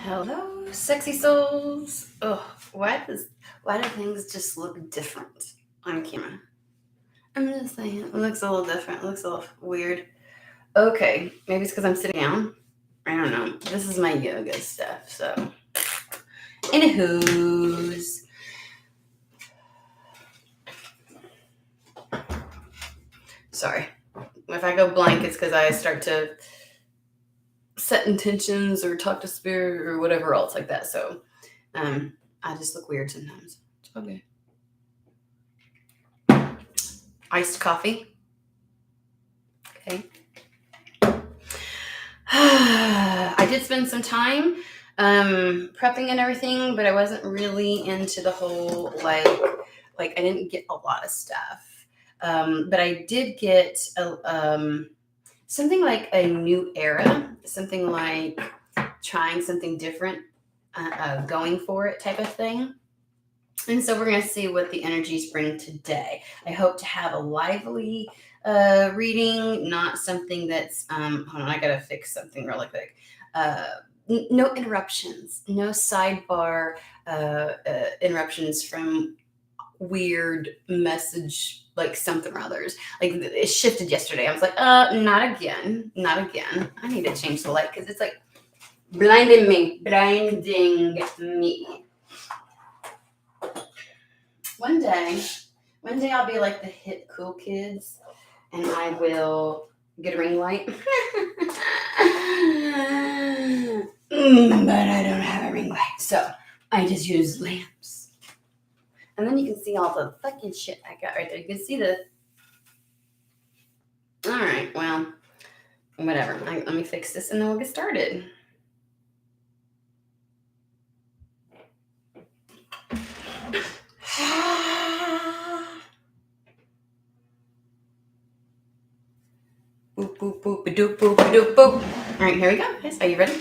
Hello, sexy souls. Oh, why do things just look different on camera? I'm just saying, it looks a little different. It looks a little weird. Okay, maybe it's because I'm sitting down. I don't know. This is my yoga stuff. So, anywho's, sorry. If I go blank, it's because I start to set intentions or talk to spirit or whatever else like that. So, I just look weird sometimes. It's okay. Iced coffee. Okay. I did spend some time prepping and everything, but I wasn't really into the whole like I didn't get a lot of stuff. But I did get something like a new era, something like trying something different, going for it type of thing. And so we're going to see what the energies bring today. I hope to have a lively reading, not something that's, hold on, I got to fix something really quick. No interruptions, no sidebar interruptions from weird message, like something or others. Like it shifted yesterday. I was like, not again, not again. I need to change the light because it's like blinding me. One day I'll be like the hip cool kids and I will get a ring light. But I don't have a ring light, so I just use lamps. And then you can see all the fucking shit I got right there. You can see the... Alright, well, whatever. Let me fix this and then we'll get started. Boop, boop, boop, doop, boop, doop, boop. All right, here we go. Guys, are you ready?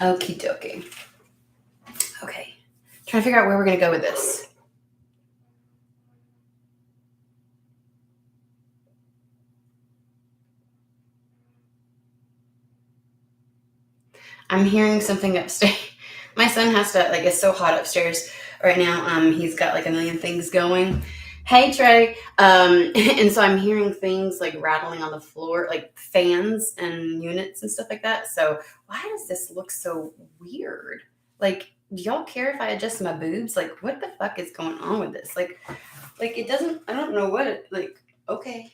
Okie dokie. Okay. Trying to figure out where we're going to go with this. I'm hearing something upstairs. My son has to, like, it's so hot upstairs right now. He's got like a million things going. Hey, Trey. And so I'm hearing things like rattling on the floor, like fans and units and stuff like that. So why does this look so weird? Like, do y'all care if I adjust my boobs? Like, what the fuck is going on with this? Like it doesn't, I don't know what it, like, okay.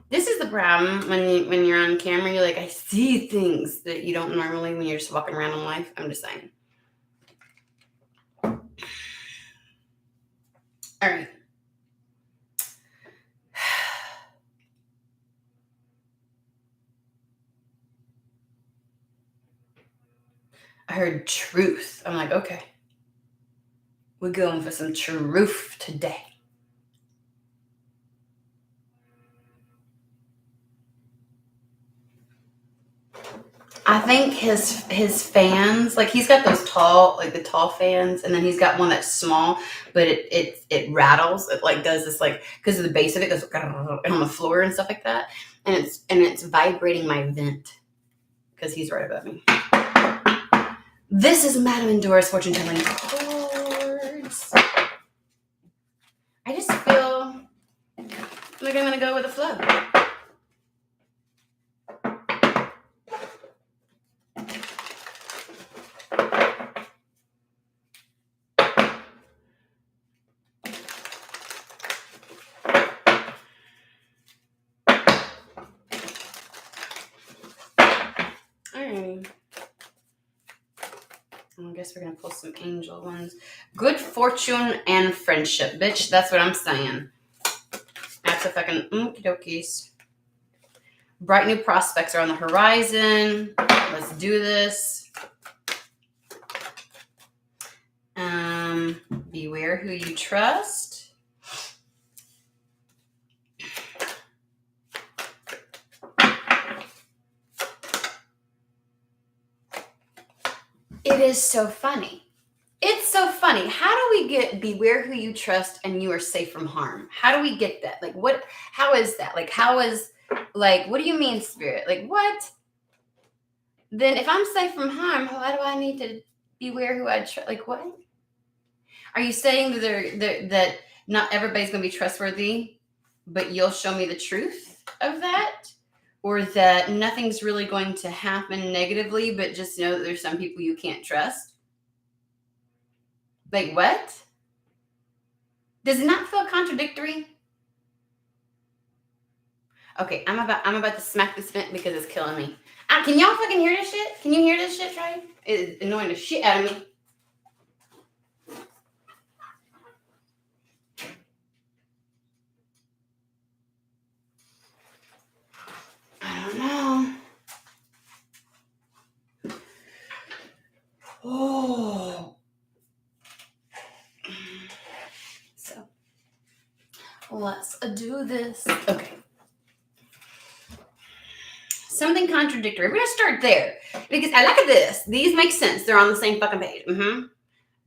This is the problem when you're on camera. You're like, I see things that you don't normally when you're just walking around in life. I'm just saying. All right. I heard truth. I'm like, okay. We're going for some truth today. I think his fans, like he's got those tall, like the tall fans, and then he's got one that's small, but it rattles. It like does this like because of the base of it goes on the floor and stuff like that, and it's vibrating my vent because he's right above me. This is Madame Endora's fortune telling cards. I just feel like I'm gonna go with the flow. I guess we're going to pull some angel ones. Good fortune and friendship, bitch. That's what I'm saying. That's a fucking okie dokies. Bright new prospects are on the horizon. Let's do this. Beware who you trust. It is so funny. It's so funny. How do we get beware who you trust and you are safe from harm? How do we get that? Like, what? How is that? Like, how is, like, what do you mean, spirit? Like, what? then if I'm safe from harm, why do I need to beware who I trust? Like, what? Are you saying that that not everybody's going to be trustworthy, but you'll show me the truth of that? Or that nothing's really going to happen negatively, but just know that there's some people you can't trust? Like, what? Does it not feel contradictory? Okay, I'm about to smack this vent because it's killing me. Can y'all fucking hear this shit? Can you hear this shit, Trey? It's annoying the shit out of me. I don't know. Oh. So, let's do this. Okay. Something contradictory. We're going to start there. Because I look at this. These make sense. They're on the same fucking page.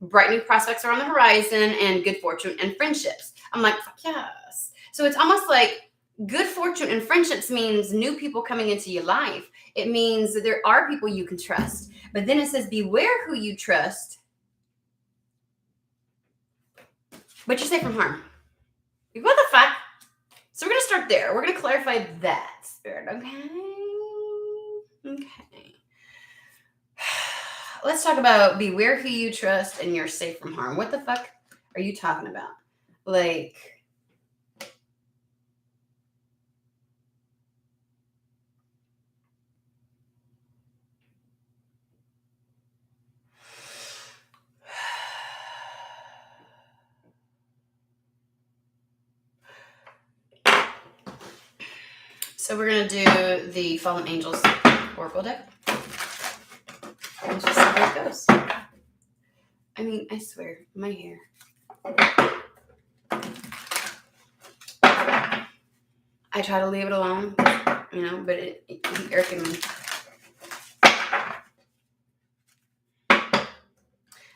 Bright new prospects are on the horizon and good fortune and friendships. I'm like, fuck yes. So it's almost like good fortune and friendships means new people coming into your life. It means that there are people you can trust. But then it says, beware who you trust, but you're safe from harm. What the fuck? So we're going to start there. We're going to clarify that, Spirit. Okay. Let's talk about beware who you trust and you're safe from harm. What the fuck are you talking about? Like, so we're going to do the Fallen Angels Oracle deck. And just see how it goes. I mean, I swear, my hair. I try to leave it alone, but it keeps irking me. I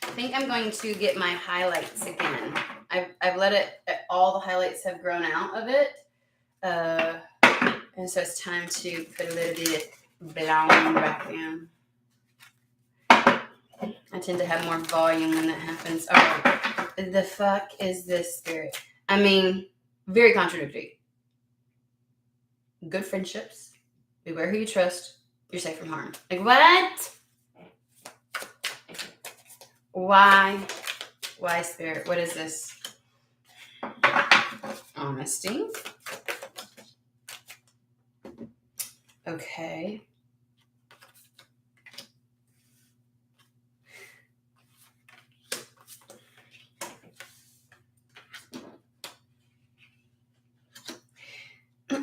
think I'm going to get my highlights again. I've let it, all the highlights have grown out of it. And so it's time to put a little bit of brown back in. I tend to have more volume when that happens. All right. The fuck is this, Spirit? I mean, very contradictory. Good friendships. Beware who you trust. You're safe from harm. Like, what? Why? Why, Spirit? What is this? Honesty. Okay.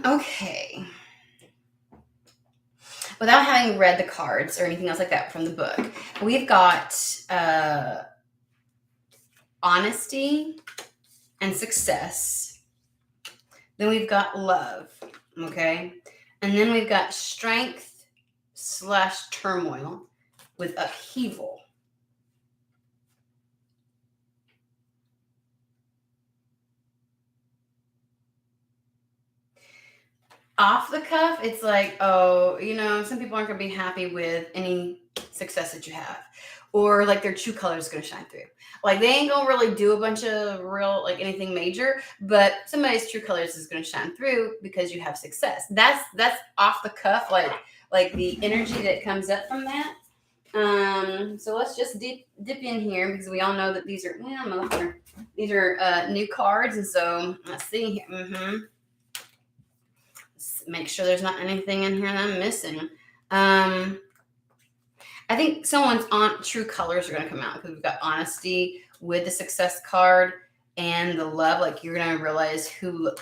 Okay. Without having read the cards or anything else like that from the book, we've got honesty and success. Then we've got love, okay? And then we've got strength / turmoil with upheaval. Off the cuff, it's like, oh, some people aren't going to be happy with any success that you have. Or like their true color is going to shine through. Like they ain't going to really do a bunch of real, like anything major, but somebody's true colors is going to shine through because you have success. That's off the cuff, like the energy that comes up from that. So let's just dip in here because we all know that these are, these are new cards. And so let's see here. Make sure there's not anything in here that I'm missing. I think someone's true colors are going to come out because we've got honesty with the success card and the love. Like you're going to realize who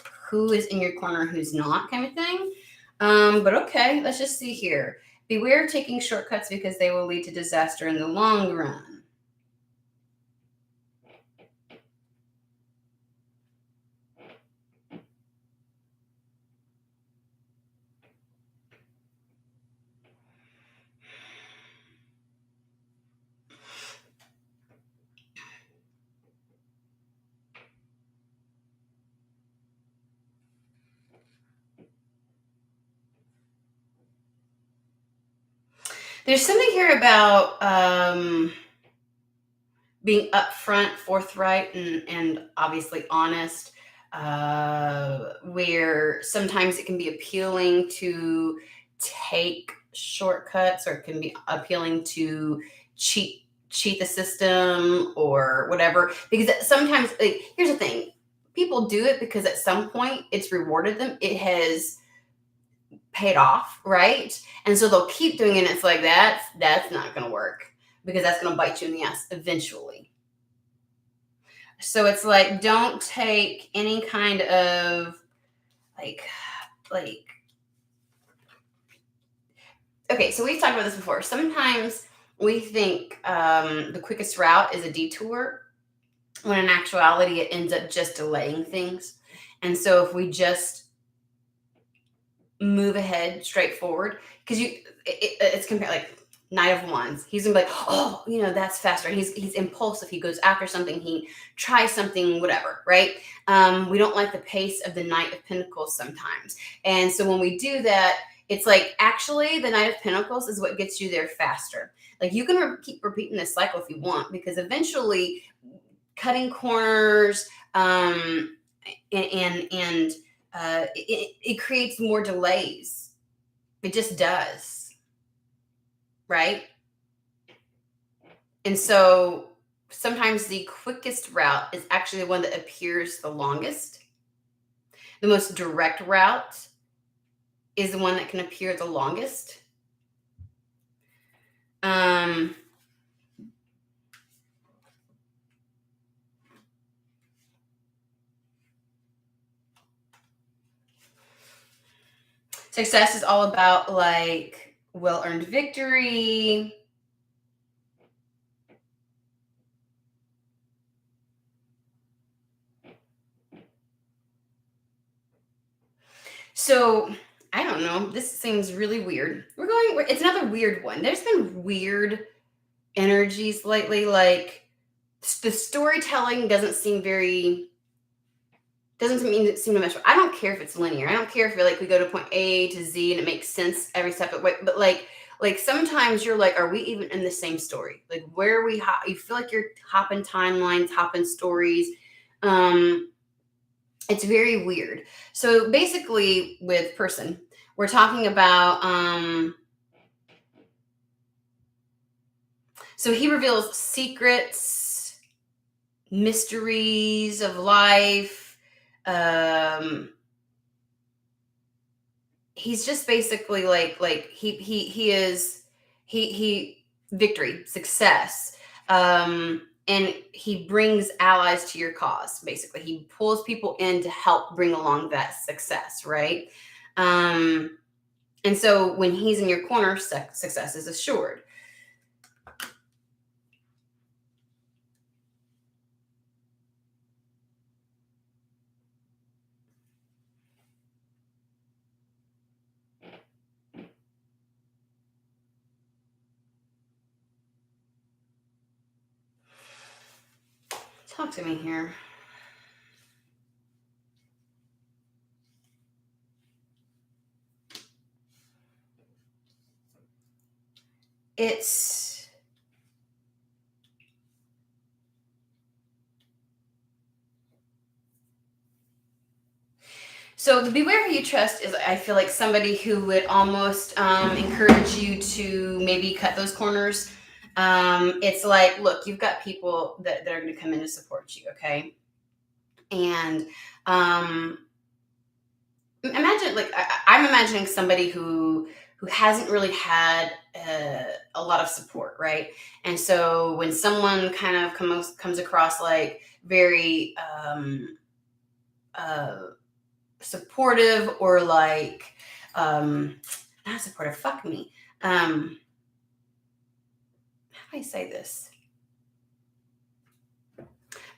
is in your corner, who's not, kind of thing. But okay, let's just see here. Beware taking shortcuts because they will lead to disaster in the long run. There's something here about being upfront, forthright, and obviously honest, where sometimes it can be appealing to take shortcuts, or it can be appealing to cheat the system or whatever. Because sometimes, like, here's the thing: people do it because at some point it's rewarded them. It has paid off, right? And so they'll keep doing it. And it's like that's not going to work, because that's going to bite you in the ass eventually. So it's like, don't take any kind of like okay, so we've talked about this before. Sometimes we think the quickest route is a detour, when in actuality it ends up just delaying things. And so if we just move ahead straight forward, because it's compared, like Knight of Wands, he's gonna be like, oh, that's faster. And he's impulsive. He goes after something. He tries something, whatever, right? We don't like the pace of the Knight of Pentacles sometimes. And so when we do that, it's like, actually, the Knight of Pentacles is what gets you there faster. Like, you can keep repeating this cycle if you want, because eventually cutting corners, and it creates more delays. It just does, right? And so sometimes the quickest route is actually the one that appears the longest. The most direct route is the one that can appear the longest. Success is all about, like, well-earned victory. So I don't know. This seems really weird. It's another weird one. There's been weird energies lately. Like, the storytelling doesn't seem to mesh. I don't care if it's linear. I don't care if we go to point A to Z and it makes sense every step of the way. But like sometimes you're like, are we even in the same story? Like, where are we? You feel like you're hopping timelines, hopping stories. It's very weird. So basically, with person, we're talking about. So he reveals secrets, mysteries of life. He's just basically like he victory, success. And he brings allies to your cause. Basically, he pulls people in to help bring along that success, right? And so when he's in your corner, success is assured. Talk to me here. It's so the beware who you trust is, I feel like, somebody who would almost encourage you to maybe cut those corners. It's like, look, you've got people that are going to come in to support you, okay? And imagine, like, I'm imagining somebody who hasn't really had a lot of support, right? And so when someone kind of comes across like very supportive, or like not supportive, fuck me. How do I say this?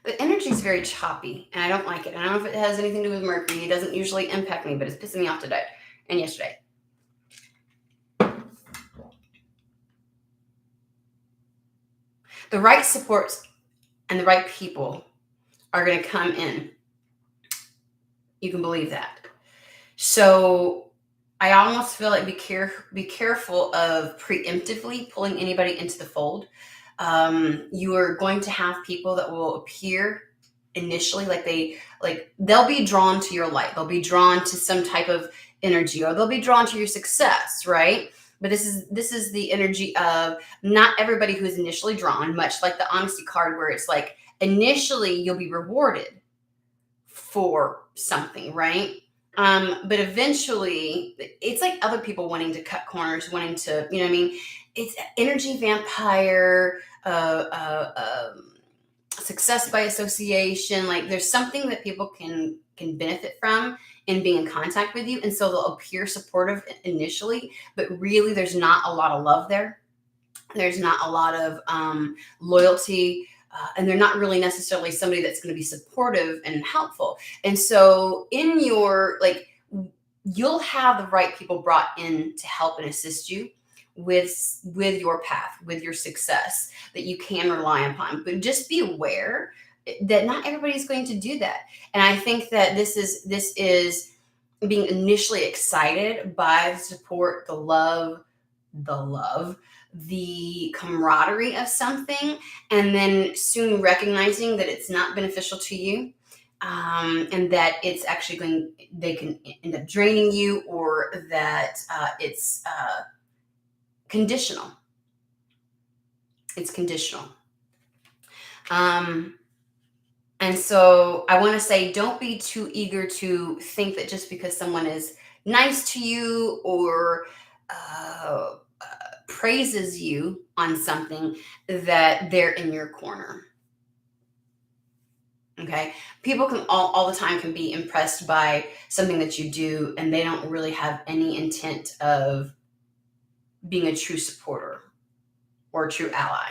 The energy is very choppy, and I don't like it. I don't know if it has anything to do with Mercury. It doesn't usually impact me, but it's pissing me off today and yesterday. The right supports and the right people are going to come in. You can believe that. So I almost feel like be careful of preemptively pulling anybody into the fold. You are going to have people that will appear initially they'll be drawn to your light. They'll be drawn to some type of energy, or they'll be drawn to your success, right? But this is the energy of not everybody who's initially drawn, much like the honesty card, where it's like initially you'll be rewarded for something, right? But eventually, it's like other people wanting to cut corners, wanting to, you know what I mean? It's energy vampire, success by association. Like there's something that people can benefit from in being in contact with you, and so they'll appear supportive initially, but really there's not a lot of love there. There's not a lot of loyalty, and they're not really necessarily somebody that's going to be supportive and helpful. And so in your like, you'll have the right people brought in to help and assist you with your path, with your success, that you can rely upon. But just be aware that not everybody's going to do that. And I think that this is being initially excited by the support, the camaraderie of something, and then soon recognizing that it's not beneficial to you, and that it's actually they can end up draining you, or that it's conditional. It's conditional. And so I want to say, don't be too eager to think that just because someone is nice to you, or praises you on something, that they're in your corner. Okay. People can all the time can be impressed by something that you do, and they don't really have any intent of being a true supporter or a true ally.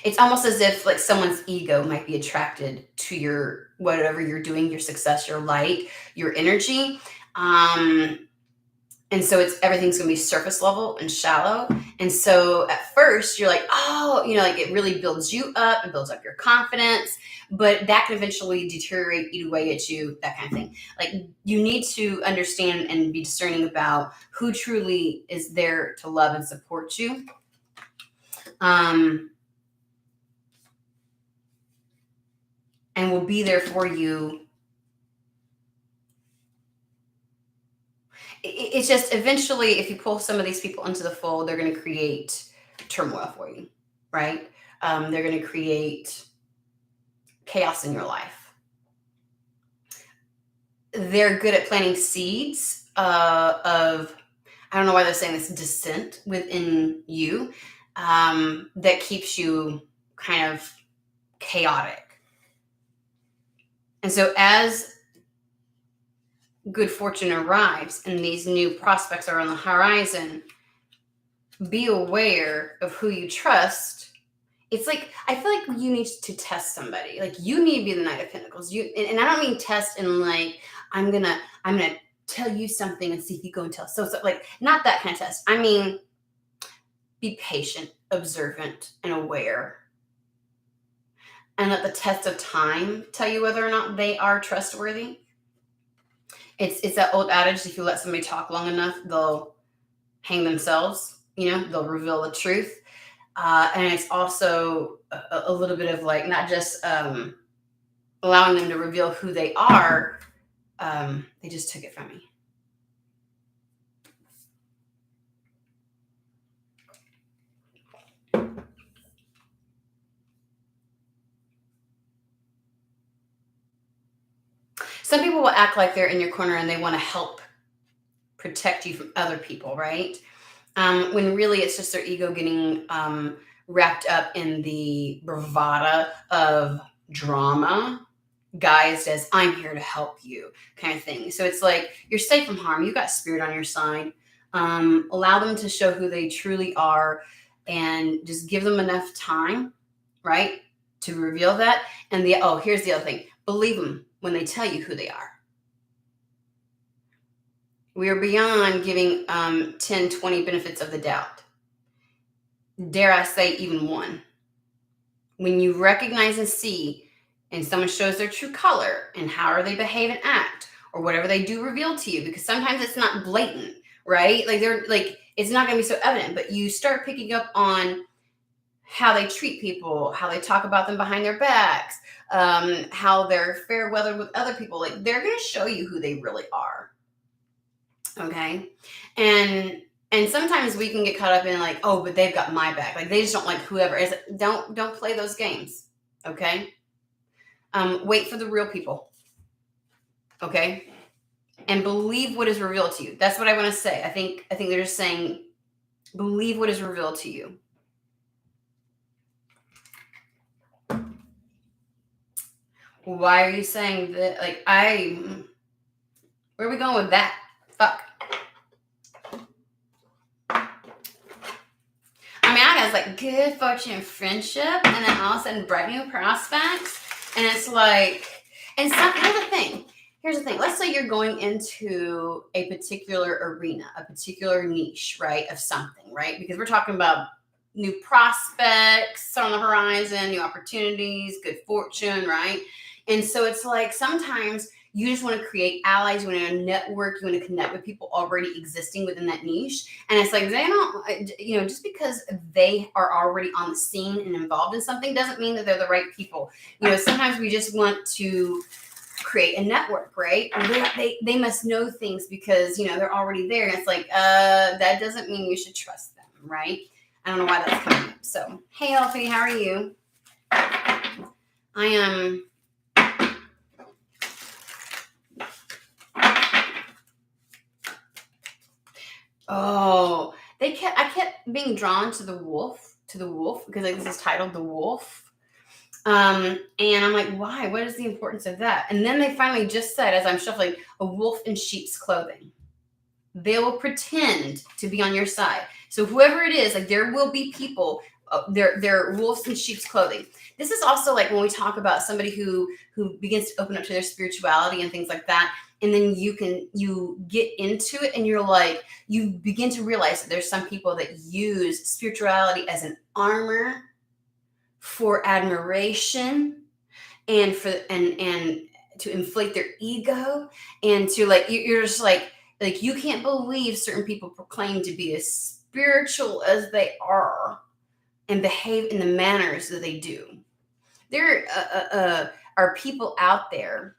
It's almost as if like someone's ego might be attracted to your whatever you're doing, your success, your light, your energy. And so everything's going to be surface level and shallow. And so at first you're like, oh, like it really builds you up, it builds up your confidence, but that can eventually deteriorate, eat away at you, that kind of thing. Like, you need to understand and be discerning about who truly is there to love and support you. And will be there for you. It's just eventually, if you pull some of these people into the fold, they're going to create turmoil for you, right? They're going to create chaos in your life. They're good at planting seeds of, I don't know why they're saying this, dissent within you, that keeps you kind of chaotic. And so as good fortune arrives and these new prospects are on the horizon, be aware of who you trust. It's like, I feel like you need to test somebody. Like, you need to be the Knight of Pentacles. And I don't mean test in like, I'm gonna tell you something and see if you go and tell. So like, not that kind of test. I mean, be patient, observant, and aware. And let the test of time tell you whether or not they are trustworthy. It's that old adage, if you let somebody talk long enough, they'll hang themselves, they'll reveal the truth. And it's also a little bit of like, not just allowing them to reveal who they are, they just took it from me. Some people will act like they're in your corner and they want to help protect you from other people, right? When really it's just their ego getting wrapped up in the bravado of drama, guised as I'm here to help you kind of thing. So it's like, you're safe from harm. You got spirit on your side. Allow them to show who they truly are, and just give them enough time, right, to reveal that. And here's the other thing. Believe them when they tell you who they are. We are beyond giving 10, 20 benefits of the doubt. Dare I say even one. When you recognize and see, and someone shows their true color, and how are they behave and act, or whatever they do reveal to you, because sometimes it's not blatant, right? Like they're like, it's not going to be so evident, but you start picking up on how they treat people, how they talk about them behind their backs, how they're fair weather with other people. Like they're going to show you who they really are. Okay. And sometimes we can get caught up in like, oh, but they've got my back. Like they just don't like whoever is. Don't play those games. Okay. Wait for the real people. Okay. And believe what is revealed to you. That's what I want to say. I think they're just saying, believe what is revealed to you. Why are you saying that? Like, where are we going with that? Fuck. I mean, I got like good fortune and friendship, and then all of a sudden bright new prospects. And it's like, and here's the thing. Let's say you're going into a particular arena, a particular niche, right, of something, right? Because we're talking about new prospects on the horizon, new opportunities, good fortune, right? And so it's like sometimes you just want to create allies, you want to network, you want to connect with people already existing within that niche. And it's like, they don't, just because they are already on the scene and involved in something doesn't mean that they're the right people. Sometimes we just want to create a network, right? They must know things because, they're already there. And it's like, that doesn't mean you should trust them, right? I don't know why that's coming up. So, hey, Elfie, how are you? I am... Oh, I kept being drawn to the wolf, because like this is titled The Wolf. And I'm like, why? What is the importance of that? And then they finally just said, as I'm shuffling, a wolf in sheep's clothing. They will pretend to be on your side. So whoever it is, like there will be people, they're wolves in sheep's clothing. This is also like when we talk about somebody who begins to open up to their spirituality and things like that. And then you get into it and you're like, you begin to realize that there's some people that use spirituality as an armor for admiration and to inflate their ego, and to like, you're just like you can't believe certain people proclaim to be as spiritual as they are and behave in the manners that they do. There are people out there.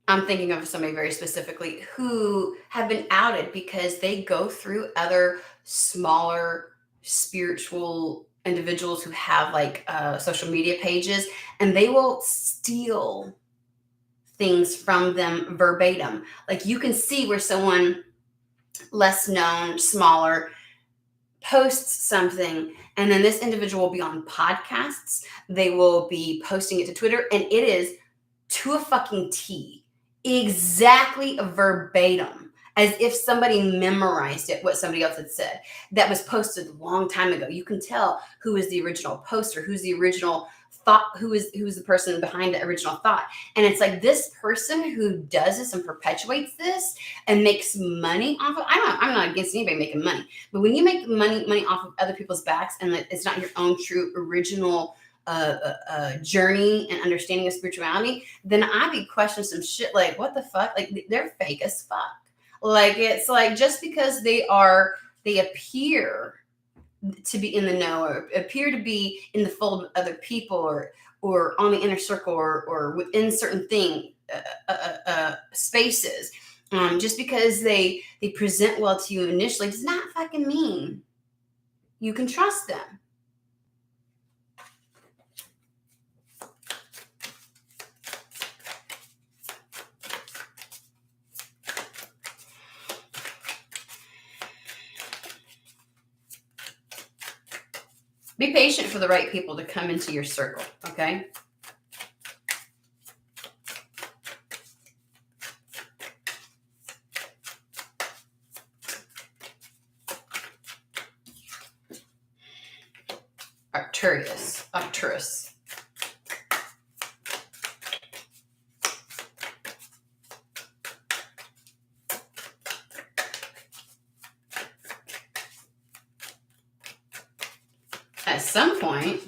I'm thinking of somebody very specifically who have been outed because they go through other smaller spiritual individuals who have like social media pages, and they will steal things from them verbatim. Like you can see where someone less known, smaller, posts something, and then this individual will be on podcasts. They will be posting it to Twitter, and it is to a fucking T. Exactly verbatim, as if somebody memorized it, what somebody else had said. That was posted a long time ago. You can tell who is the original poster, who's the original thought, who's the person behind the original thought. And it's like this person who does this and perpetuates this and makes money off of. I'm not against anybody making money, but when you make money off of other people's backs and it's not your own true original journey and understanding of spirituality, then I be questioning some shit like, what the fuck? Like they're fake as fuck. Like it's like just because they appear to be in the know or appear to be in the fold of other people or on the inner circle or within certain spaces, just because they present well to you initially does not fucking mean you can trust them. Be patient for the right people to come into your circle, okay? Arcturus. At some point,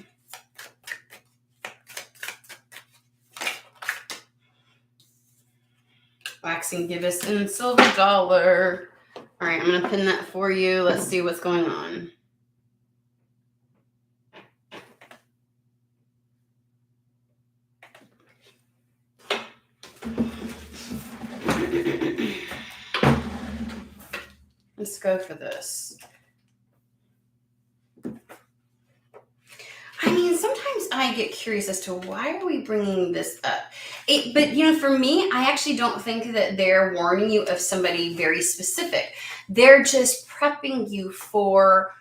Waxing gibbous and silver dollar. All right, I'm going to pin that for you. Let's see what's going on. Let's go for this. I mean, sometimes I get curious as to why are we bringing this up? But, for me, I actually don't think that they're warning you of somebody very specific. They're just prepping you for,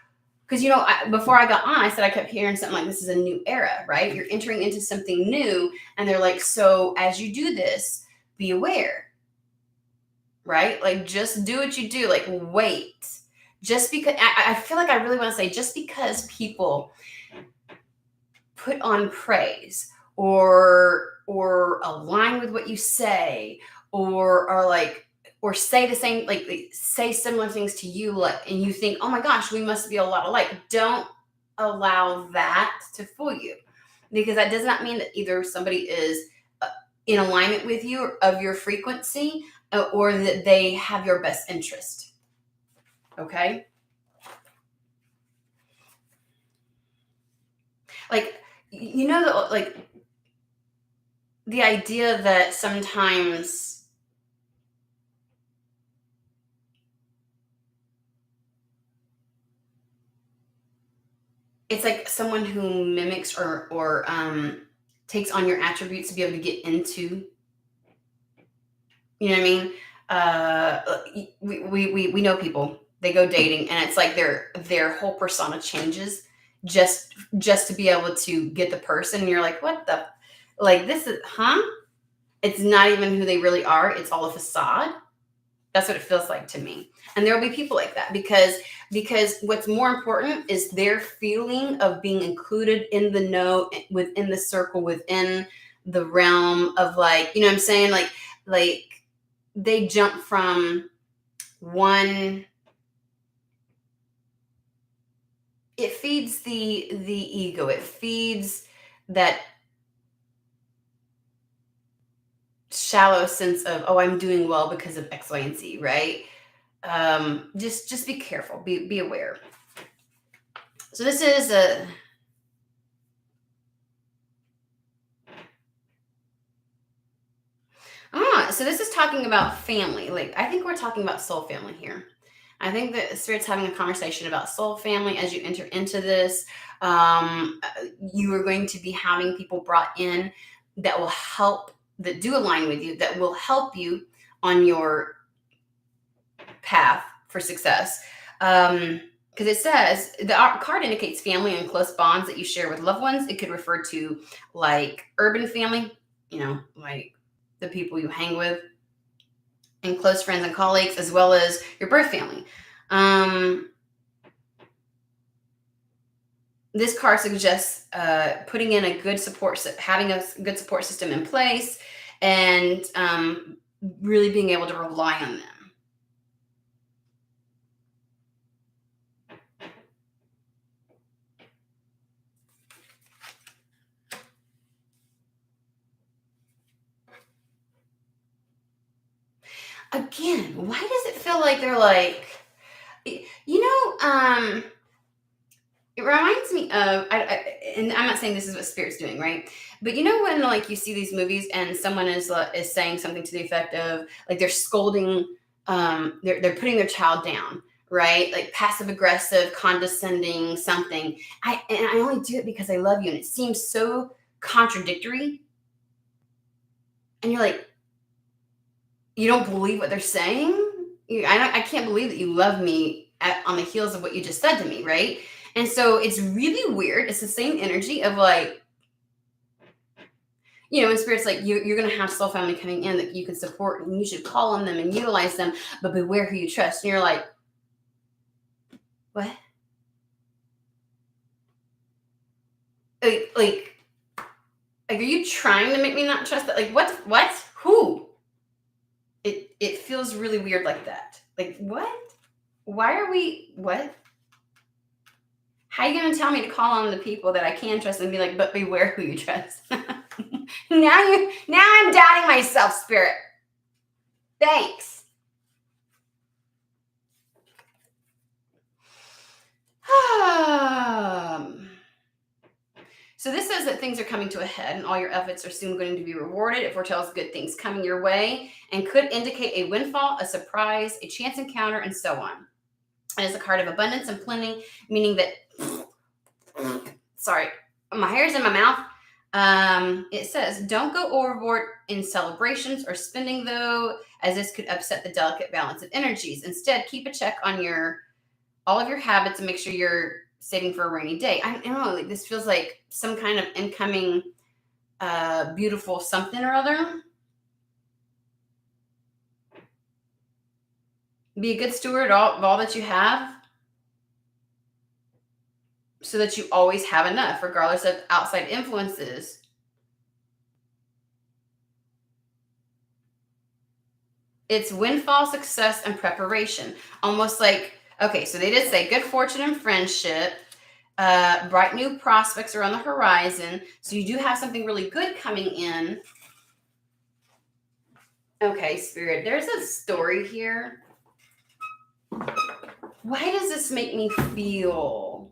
because, before I got on, I said I kept hearing something like, this is a new era, right? You're entering into something new. And they're like, so as you do this, be aware, right? Like, just do what you do. Like, wait. Just because, I feel like I really want to say, just because people put on praise or align with what you say or say the same, like say similar things to you, like, and you think, oh my gosh, we must be a lot alike. Don't allow that to fool you, because that does not mean that either somebody is in alignment with you or of your frequency, or that they have your best interest. Okay? Like, the idea that sometimes it's like someone who mimics or takes on your attributes to be able to get into, you know what I mean? We know people, they go dating, and it's like their whole persona changes just to be able to get the person, and you're like, what the, like, this is, it's not even who they really are. It's all a facade. That's what it feels like to me. And there will be people like that because what's more important is their feeling of being included in the know, within the circle, within the realm of, like, you know what I'm saying? Like they jump from one. It feeds the ego. It feeds that shallow sense of, oh, I'm doing well because of X, Y, and Z, right? Just be careful. Be aware. So this is so this is talking about family. Like, I think we're talking about soul family here. I think that Spirit's having a conversation about soul family as you enter into this. You are going to be having people brought in that will help, that do align with you, that will help you on your path for success. Because it says the card indicates family and close bonds that you share with loved ones. It could refer to, like, urban family, like the people you hang with, and close friends and colleagues, as well as your birth family. This card suggests putting in a good having a good support system in place, and really being able to rely on them. Again, why does it feel like they're like, it reminds me of, and I'm not saying this is what Spirit's doing, right? But when, like, you see these movies and someone is saying something to the effect of, like, they're scolding, they're putting their child down, right? Like, passive aggressive, condescending something. I only do it because I love you, and it seems so contradictory. And you're like, you don't believe what they're saying? I can't believe that you love me on the heels of what you just said to me, right? And so it's really weird. It's the same energy of, like, when Spirit's like, you're going to have soul family coming in that you can support, and you should call on them and utilize them, but beware who you trust. And you're like, what? Like, are you trying to make me not trust that? Like, what? Who? It feels really weird like that. Like, what? Why are we, what? How are you going to tell me to call on the people that I can trust and be like, but beware who you trust? Now I'm doubting myself, Spirit. Thanks. So this says that things are coming to a head and all your efforts are soon going to be rewarded. It foretells good things coming your way and could indicate a windfall, a surprise, a chance encounter, and so on. It is a card of abundance and plenty, meaning that, sorry, my hair's in my mouth. It says, don't go overboard in celebrations or spending, though, as this could upset the delicate balance of energies. Instead, keep a check on all of your habits and make sure you're saving for a rainy day. I don't know, like this feels like some kind of incoming beautiful something or other. Be a good steward of all that you have so that you always have enough, regardless of outside influences. It's windfall, success, and preparation. Almost like, okay, so they did say good fortune and friendship. Bright new prospects are on the horizon. So you do have something really good coming in. Okay, Spirit, there's a story here. Why does this make me feel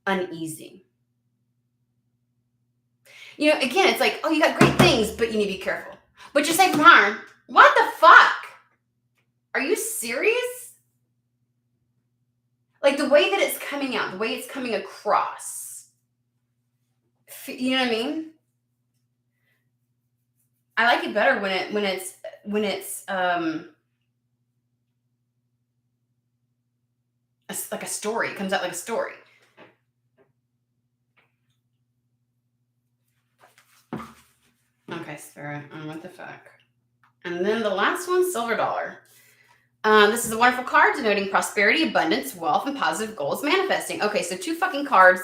uneasy? You know, again, it's like, oh, you got great things, but you need to be careful. But you're safe from harm. What the fuck? Are you serious? Like the way that it's coming out, the way it's coming across. You know what I mean? I like it better when it's like a story. It comes out like a story. Okay, Spirit, what the fuck? And then the last one, silver dollar. This is a wonderful card denoting prosperity, abundance, wealth, and positive goals manifesting. Okay, so 2 fucking cards,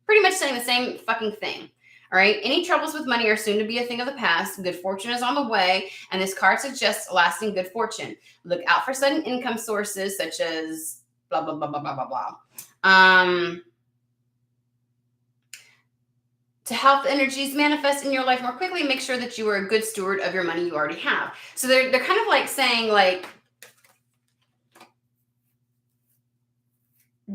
pretty much saying the same fucking thing. All right, any troubles with money are soon to be a thing of the past. Good fortune is on the way, and this card suggests lasting good fortune. Look out for sudden income sources such as blah, blah, blah, blah, blah, blah, blah. To help the energies manifest in your life more quickly, make sure that you are a good steward of your money you already have. So they're kind of like saying, like,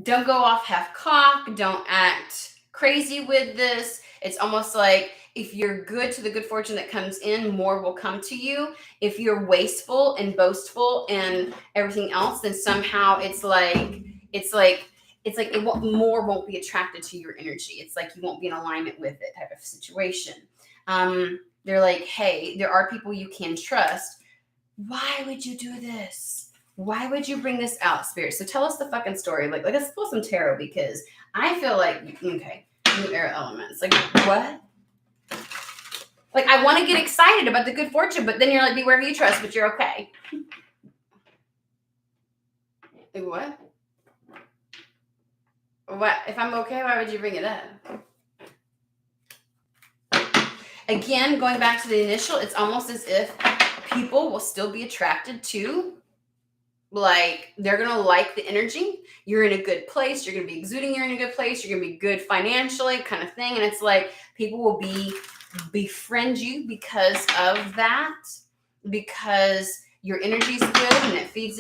don't go off half-cocked, don't act crazy with this. It's almost like if you're good to the good fortune that comes in, more will come to you. If you're wasteful and boastful and everything else, then somehow it's like more won't be attracted to your energy. It's like you won't be in alignment with it type of situation. They're like, hey, there are people you can trust. Why would you do this? Why would you bring this out, Spirit? So tell us the fucking story. Like let's pull some tarot because I feel like, okay, new air elements. Like, what? Like, I want to get excited about the good fortune, but then you're like, beware who you trust, but you're okay. Like, what? What? If I'm okay, why would you bring it up? Again, going back to the initial, it's almost as if people will still be attracted to, like, they're going to like the energy. You're in a good place. You're going to be exuding you're in a good place. You're going to be good financially kind of thing. And it's like people will befriend you because of that, because your energy is good and it feeds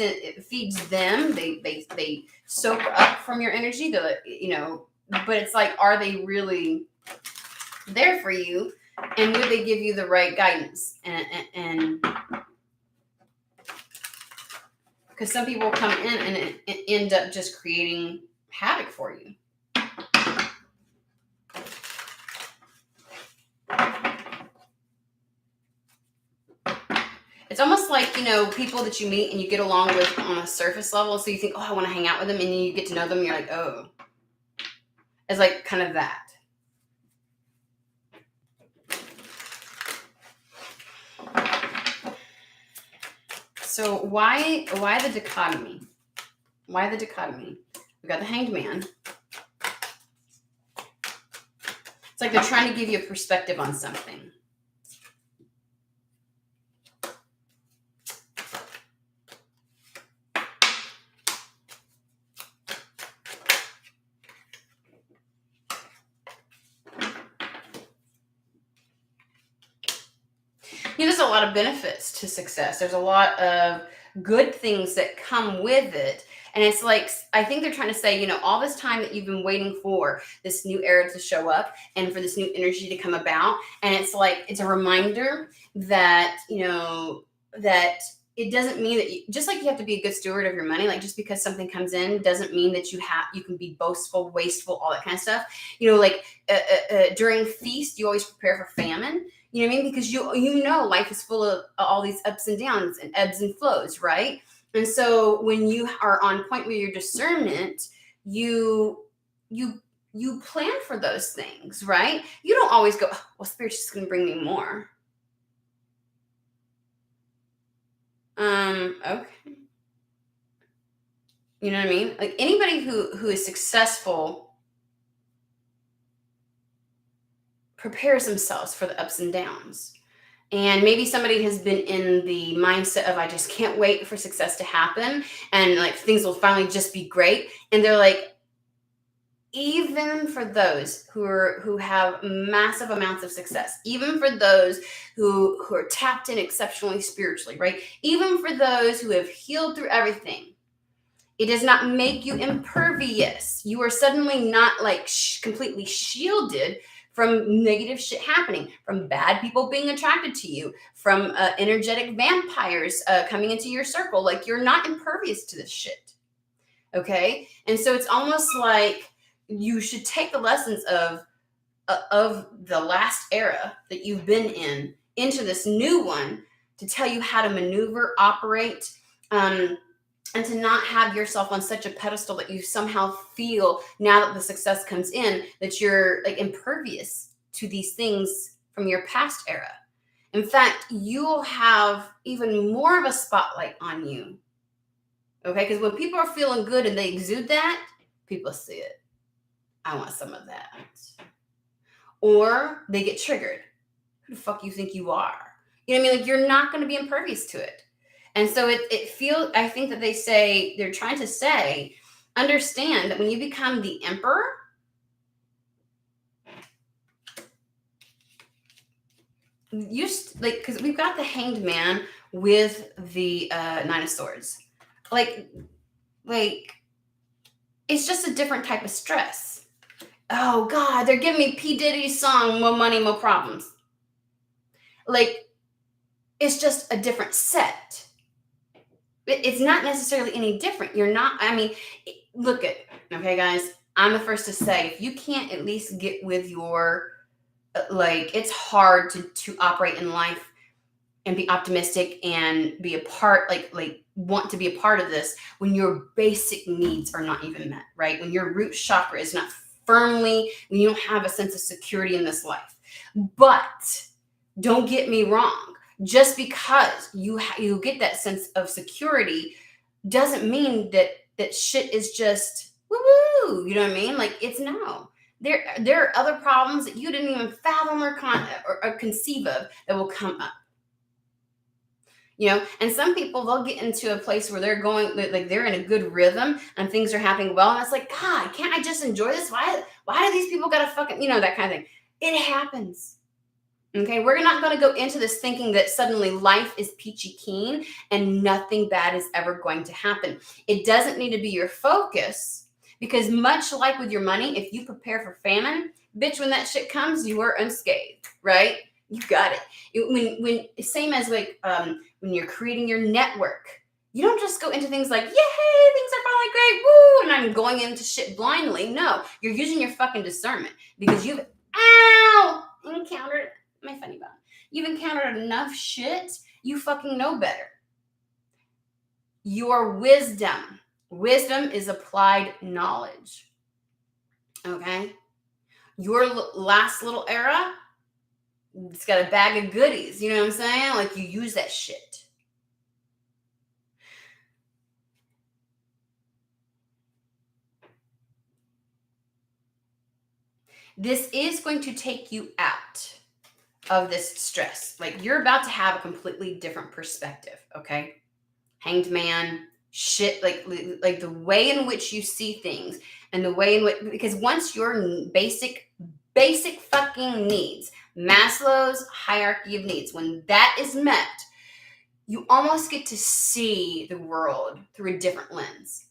them. They soak up from your energy, but it's like, are they really there for you? And would they give you the right guidance? And because some people come in and end up just creating havoc for you. It's almost like, people that you meet and you get along with on a surface level. So you think, oh, I want to hang out with them. And then you get to know them. And you're like, oh. It's like kind of that. So why the dichotomy? Why the dichotomy? We got the Hanged Man. It's like they're trying to give you a perspective on something. there's a lot of benefits to success. There's a lot of good things that come with it. And it's like, I think they're trying to say, all this time that you've been waiting for this new era to show up and for this new energy to come about. And it's like, it's a reminder that, that it doesn't mean that just like you have to be a good steward of your money, like just because something comes in doesn't mean that you can be boastful, wasteful, all that kind of stuff. During feast, you always prepare for famine. You know what I mean? Because life is full of all these ups and downs and ebbs and flows, right? And so when you are on point with your discernment, you plan for those things, right? You don't always go, oh, well, Spirit's just going to bring me more. Okay. You know what I mean? Like anybody who is successful prepares themselves for the ups and downs. And maybe somebody has been in the mindset of, I just can't wait for success to happen. And like things will finally just be great. And they're like, even for those who have massive amounts of success, even for those who are tapped in exceptionally spiritually, right? Even for those who have healed through everything, it does not make you impervious. You are suddenly not like completely shielded from negative shit happening, from bad people being attracted to you, from energetic vampires coming into your circle. Like you're not impervious to this shit. Okay? And so it's almost like you should take the lessons of the last era that you've been in into this new one to tell you how to maneuver, operate, and to not have yourself on such a pedestal that you somehow feel now that the success comes in that you're like impervious to these things from your past era. In fact, you'll have even more of a spotlight on you. Okay, because when people are feeling good and they exude that, people see it. I want some of that. Or they get triggered. Who the fuck you think you are? You know what I mean? Like you're not going to be impervious to it. And so it feels, I think that they're trying to say, understand that when you become the emperor, because we've got the Hanged Man with the Nine of Swords. Like it's just a different type of stress. Oh God, they're giving me P. Diddy's song, More Money, More Problems. Like, it's just a different set. It's not necessarily any different. Look at, okay, guys, I'm the first to say, if you can't at least get with your, it's hard to operate in life and be optimistic and be a part, want to be a part of this when your basic needs are not even met, right? When your root chakra is not firmly, when you don't have a sense of security in this life. But don't get me wrong, just because you get that sense of security doesn't mean that shit is just woo-woo, you know what I mean? Like it's no. There are other problems that you didn't even fathom or conceive of that will come up. And some people, they'll get into a place where they're going, like they're in a good rhythm and things are happening well. And it's like, God, can't I just enjoy this? Why do these people got to fucking, that kind of thing. It happens. Okay. We're not going to go into this thinking that suddenly life is peachy keen and nothing bad is ever going to happen. It doesn't need to be your focus because much like with your money, if you prepare for famine, bitch, when that shit comes, you are unscathed, right? You got it. When same as when you're creating your network, you don't just go into things like, yay, things are finally great, woo, and I'm going into shit blindly. No, you're using your fucking discernment because you've encountered my funny bone. You've encountered enough shit, you fucking know better. Your wisdom is applied knowledge. Okay? Your last little era, it's got a bag of goodies. You know what I'm saying? Like you use that shit. This is going to take you out of this stress. Like you're about to have a completely different perspective. Okay. Hanged Man, shit, like the way in which you see things and the way in which, because once your basic fucking needs, Maslow's hierarchy of needs. When that is met, you almost get to see the world through a different lens.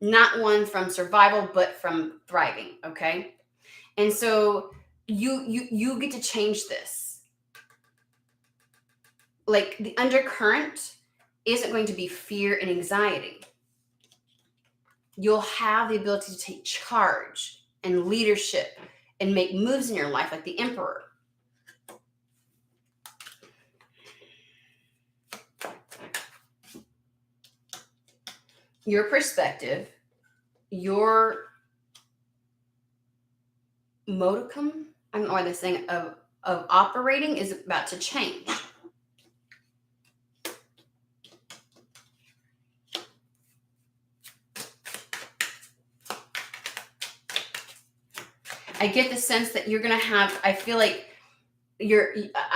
Not one from survival, but from thriving, okay? And so you get to change this. Like, the undercurrent isn't going to be fear and anxiety. You'll have the ability to take charge and leadership and make moves in your life like the emperor. Your perspective, your modicum, I don't know why this thing of operating is about to change. I get the sense that you're going to have, I feel like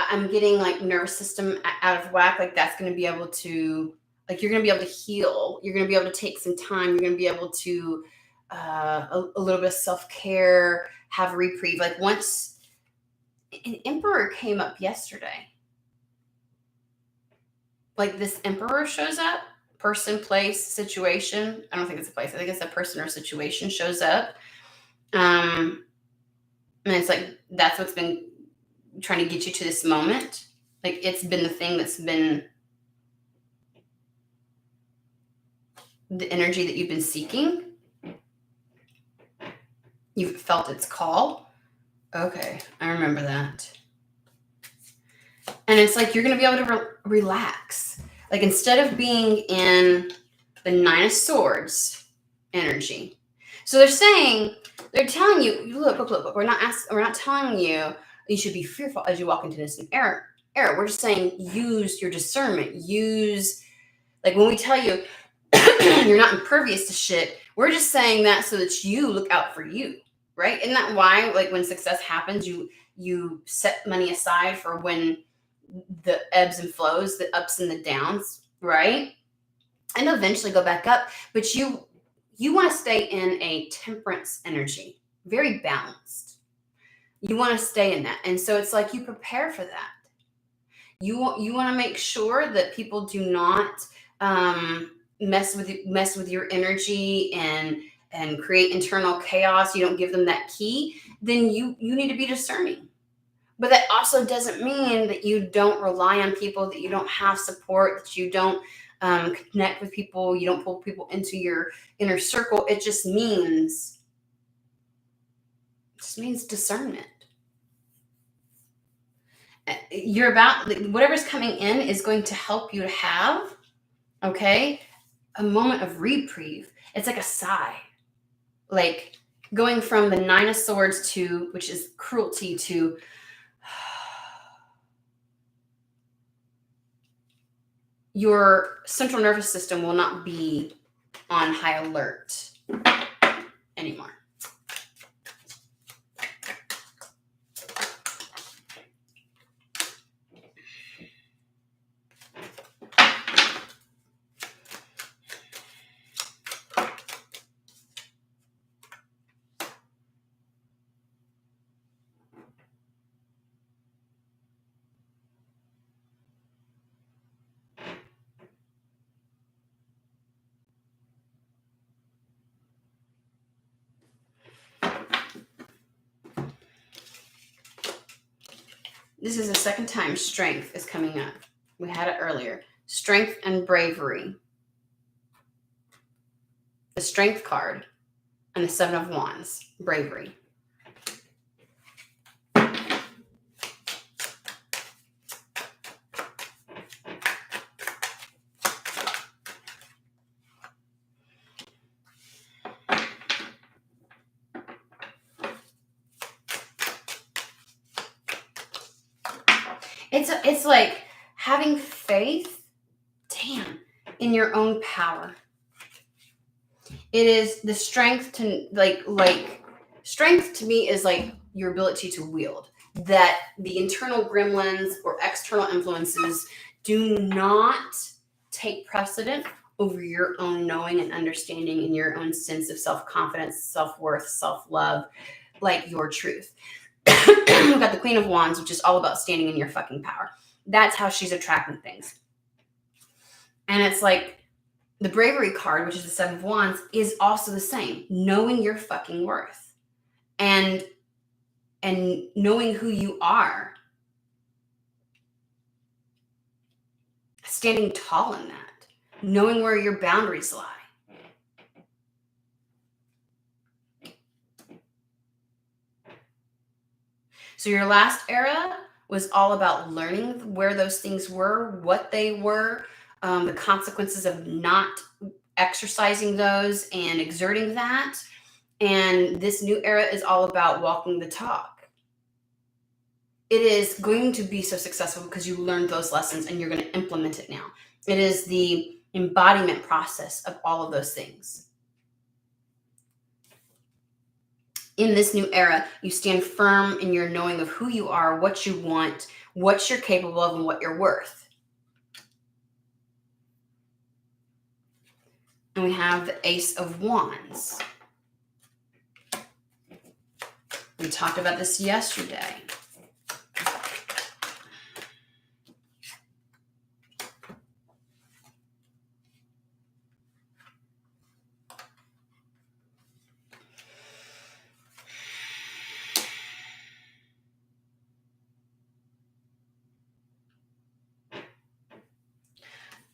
I'm getting like nervous system out of whack. Like, that's going to be able to, like, you're going to be able to heal. You're going to be able to take some time. You're going to be able to, a little bit of self-care, have a reprieve. Like, once an emperor came up yesterday, like, this emperor shows up, person, place, situation. I don't think it's a place. I think it's a person or situation shows up. And it's like, that's what's been trying to get you to this moment. Like, it's been the thing that's been the energy that you've been seeking. You've felt its call. Okay, I remember that. And it's like, you're going to be able to relax. Like, instead of being in the Nine of Swords energy. So they're telling you, look, we're not telling you should be fearful as you walk into this new era. We're just saying, use your discernment. Like, when we tell you you're not impervious to shit, we're just saying that so that you look out for you, right? Isn't that why, like, when success happens, you set money aside for when the ebbs and flows, the ups and the downs, right? And eventually go back up. But you want to stay in a temperance energy, very balanced. You want to stay in that. And so it's like, you prepare for that. You want to make sure that people do not mess with your energy and create internal chaos. You don't give them that key. Then you need to be discerning. But that also doesn't mean that you don't rely on people, that you don't have support, that you don't connect with people, you don't pull people into your inner circle. It just means discernment. You're about, whatever's coming in is going to help you to have, okay, a moment of reprieve. It's like a sigh, like going from the Nine of Swords to, which is cruelty, to your central nervous system will not be on high alert anymore. This is the second time strength is coming up. We had it earlier. Strength and bravery. The Strength card and the Seven of Wands. Bravery. It's like having faith, in your own power. It is the strength to like strength to me is like your ability to wield, that the internal gremlins or external influences do not take precedent over your own knowing and understanding and your own sense of self-confidence, self-worth, self-love, like your truth. We've got the Queen of Wands, which is all about standing in your fucking power. That's how she's attracting things. And it's like the Bravery card, which is the Seven of Wands, is also the same. Knowing your fucking worth. And knowing who you are. Standing tall in that. Knowing where your boundaries lie. So your last era was all about learning where those things were, what they were, the consequences of not exercising those and exerting that. And this new era is all about walking the talk. It is going to be so successful because you learned those lessons and you're going to implement it now. It is the embodiment process of all of those things. In this new era, you stand firm in your knowing of who you are, what you want, what you're capable of, and what you're worth. And we have the Ace of Wands. We talked about this yesterday.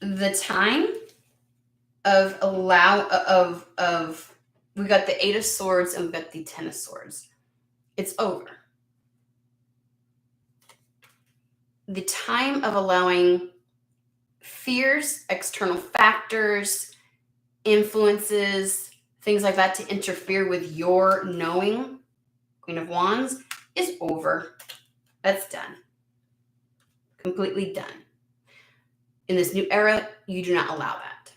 The time of we got the Eight of Swords and we got the Ten of Swords. It's over. The time of allowing fears, external factors, influences, things like that to interfere with your knowing, Queen of Wands, is over. That's done. Completely done. In this new era, you do not allow that.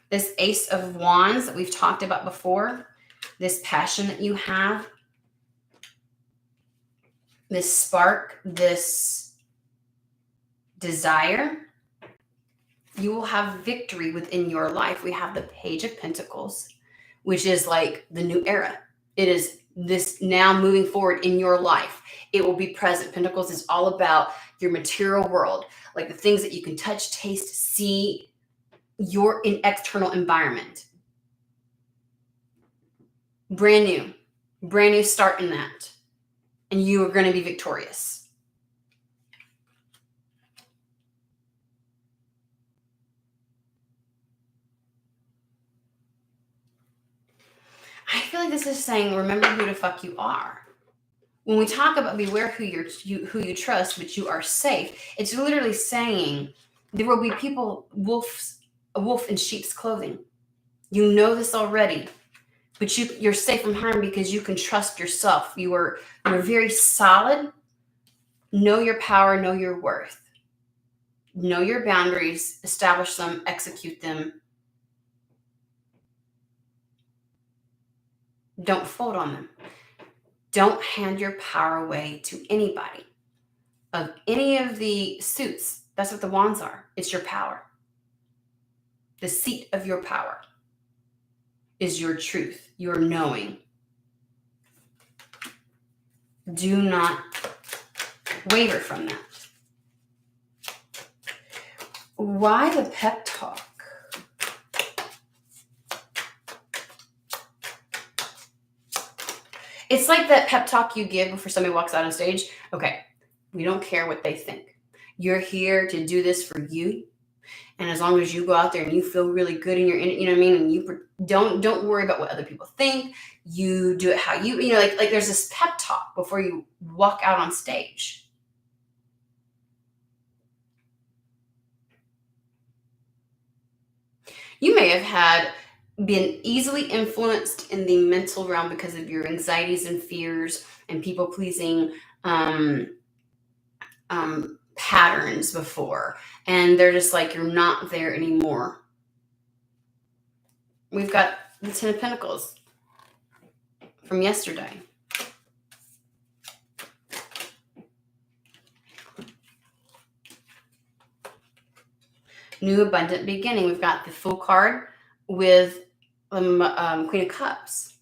This Ace of Wands that we've talked about before, this passion that you have, this spark, this desire, you will have victory within your life. We have the Page of Pentacles, which is like the new era. It is this now moving forward in your life. It will be present. Pentacles is all about your material world, like the things that you can touch, taste, see, your external environment. Brand new start in that. And you are going to be victorious. I feel like this is saying, remember who the fuck you are. When we talk about beware who you trust, but you are safe, it's literally saying there will be people, a wolf in sheep's clothing. You know this already, but you're safe from harm because you can trust yourself. You're very solid. Know your power, know your worth. Know your boundaries, establish them, execute them. Don't fold on them. Don't hand your power away to anybody of any of the suits. That's what the wands are. It's your power. The seat of your power is your truth, your knowing. Do not waver from that. Why the pep talk? It's like that pep talk you give before somebody walks out on stage. Okay, we don't care what they think. You're here to do this for you. And as long as you go out there and you feel really good and you're in it, you know what I mean? And you don't worry about what other people think. You do it how you know, like there's this pep talk before you walk out on stage. You may have been easily influenced in the mental realm because of your anxieties and fears and people pleasing patterns before, and they're just like, you're not there anymore. We've got the Ten of Pentacles from yesterday. New abundant beginning. We've got the Fool card with Queen of Cups.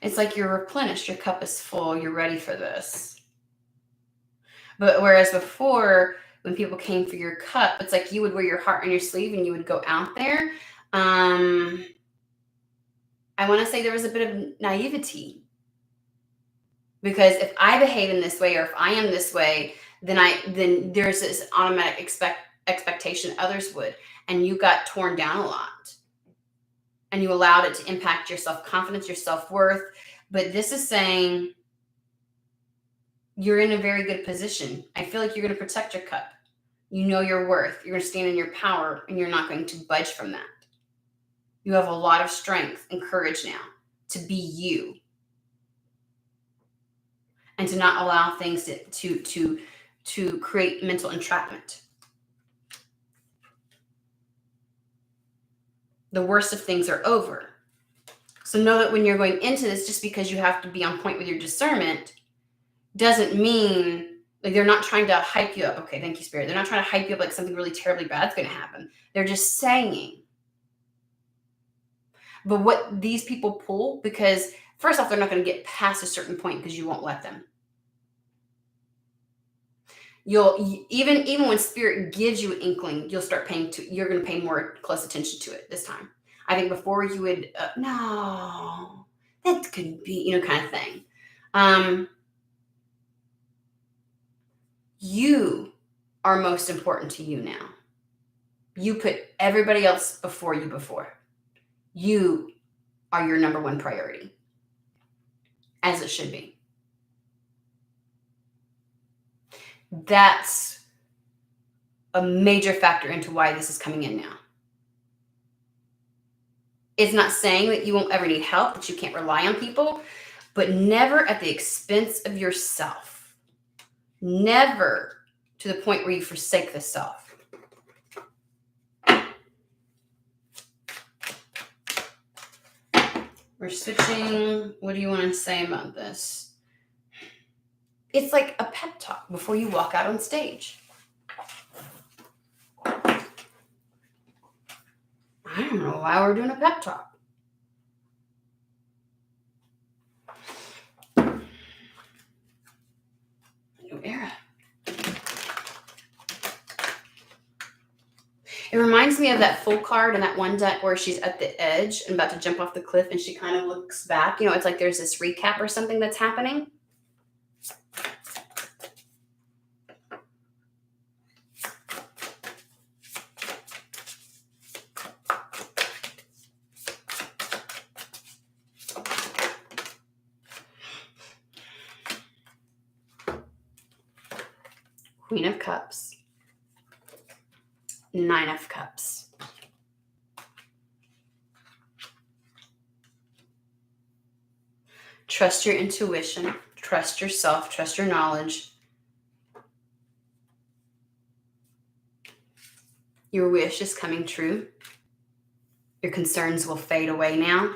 It's like you're replenished. Your cup is full. You're ready for this. But whereas before, when people came for your cup, it's like you would wear your heart on your sleeve and you would go out there. I want to say there was a bit of naivety, because if I behave in this way, or if I am this way, then there's this automatic expectation others would, and you got torn down a lot, and you allowed it to impact your self-confidence, your self-worth. But this is saying you're in a very good position. I feel like you're going to protect your cup. You know your worth. You're going to stand in your power, and you're not going to budge from that. You have a lot of strength and courage now to be you, and to not allow things to create mental entrapment. The worst of things are over. So know that when you're going into this, just because you have to be on point with your discernment doesn't mean, like, they're not trying to hype you up. Okay, thank you, Spirit. They're not trying to hype you up like something really terribly bad's going to happen. They're just saying. But what these people pull, because first off, they're not going to get past a certain point because you won't let them. You'll even when Spirit gives you an inkling, you're going to pay more close attention to it this time. I think before you would, no, that could be, kind of thing. You are most important to you now. You put everybody else before you before. You are your number one priority, as it should be. That's a major factor into why this is coming in now. It's not saying that you won't ever need help, that you can't rely on people, but never at the expense of yourself. Never to the point where you forsake the self. We're switching. What do you want to say about this? It's like a pep talk before you walk out on stage. I don't know why we're doing a pep talk. New era. It reminds me of that Fool card in that one deck where she's at the edge and about to jump off the cliff, and she kind of looks back. It's like there's this recap or something that's happening. Queen of Cups. 9 of Cups. Trust your intuition. Trust yourself. Trust your knowledge. Your wish is coming true. Your concerns will fade away now.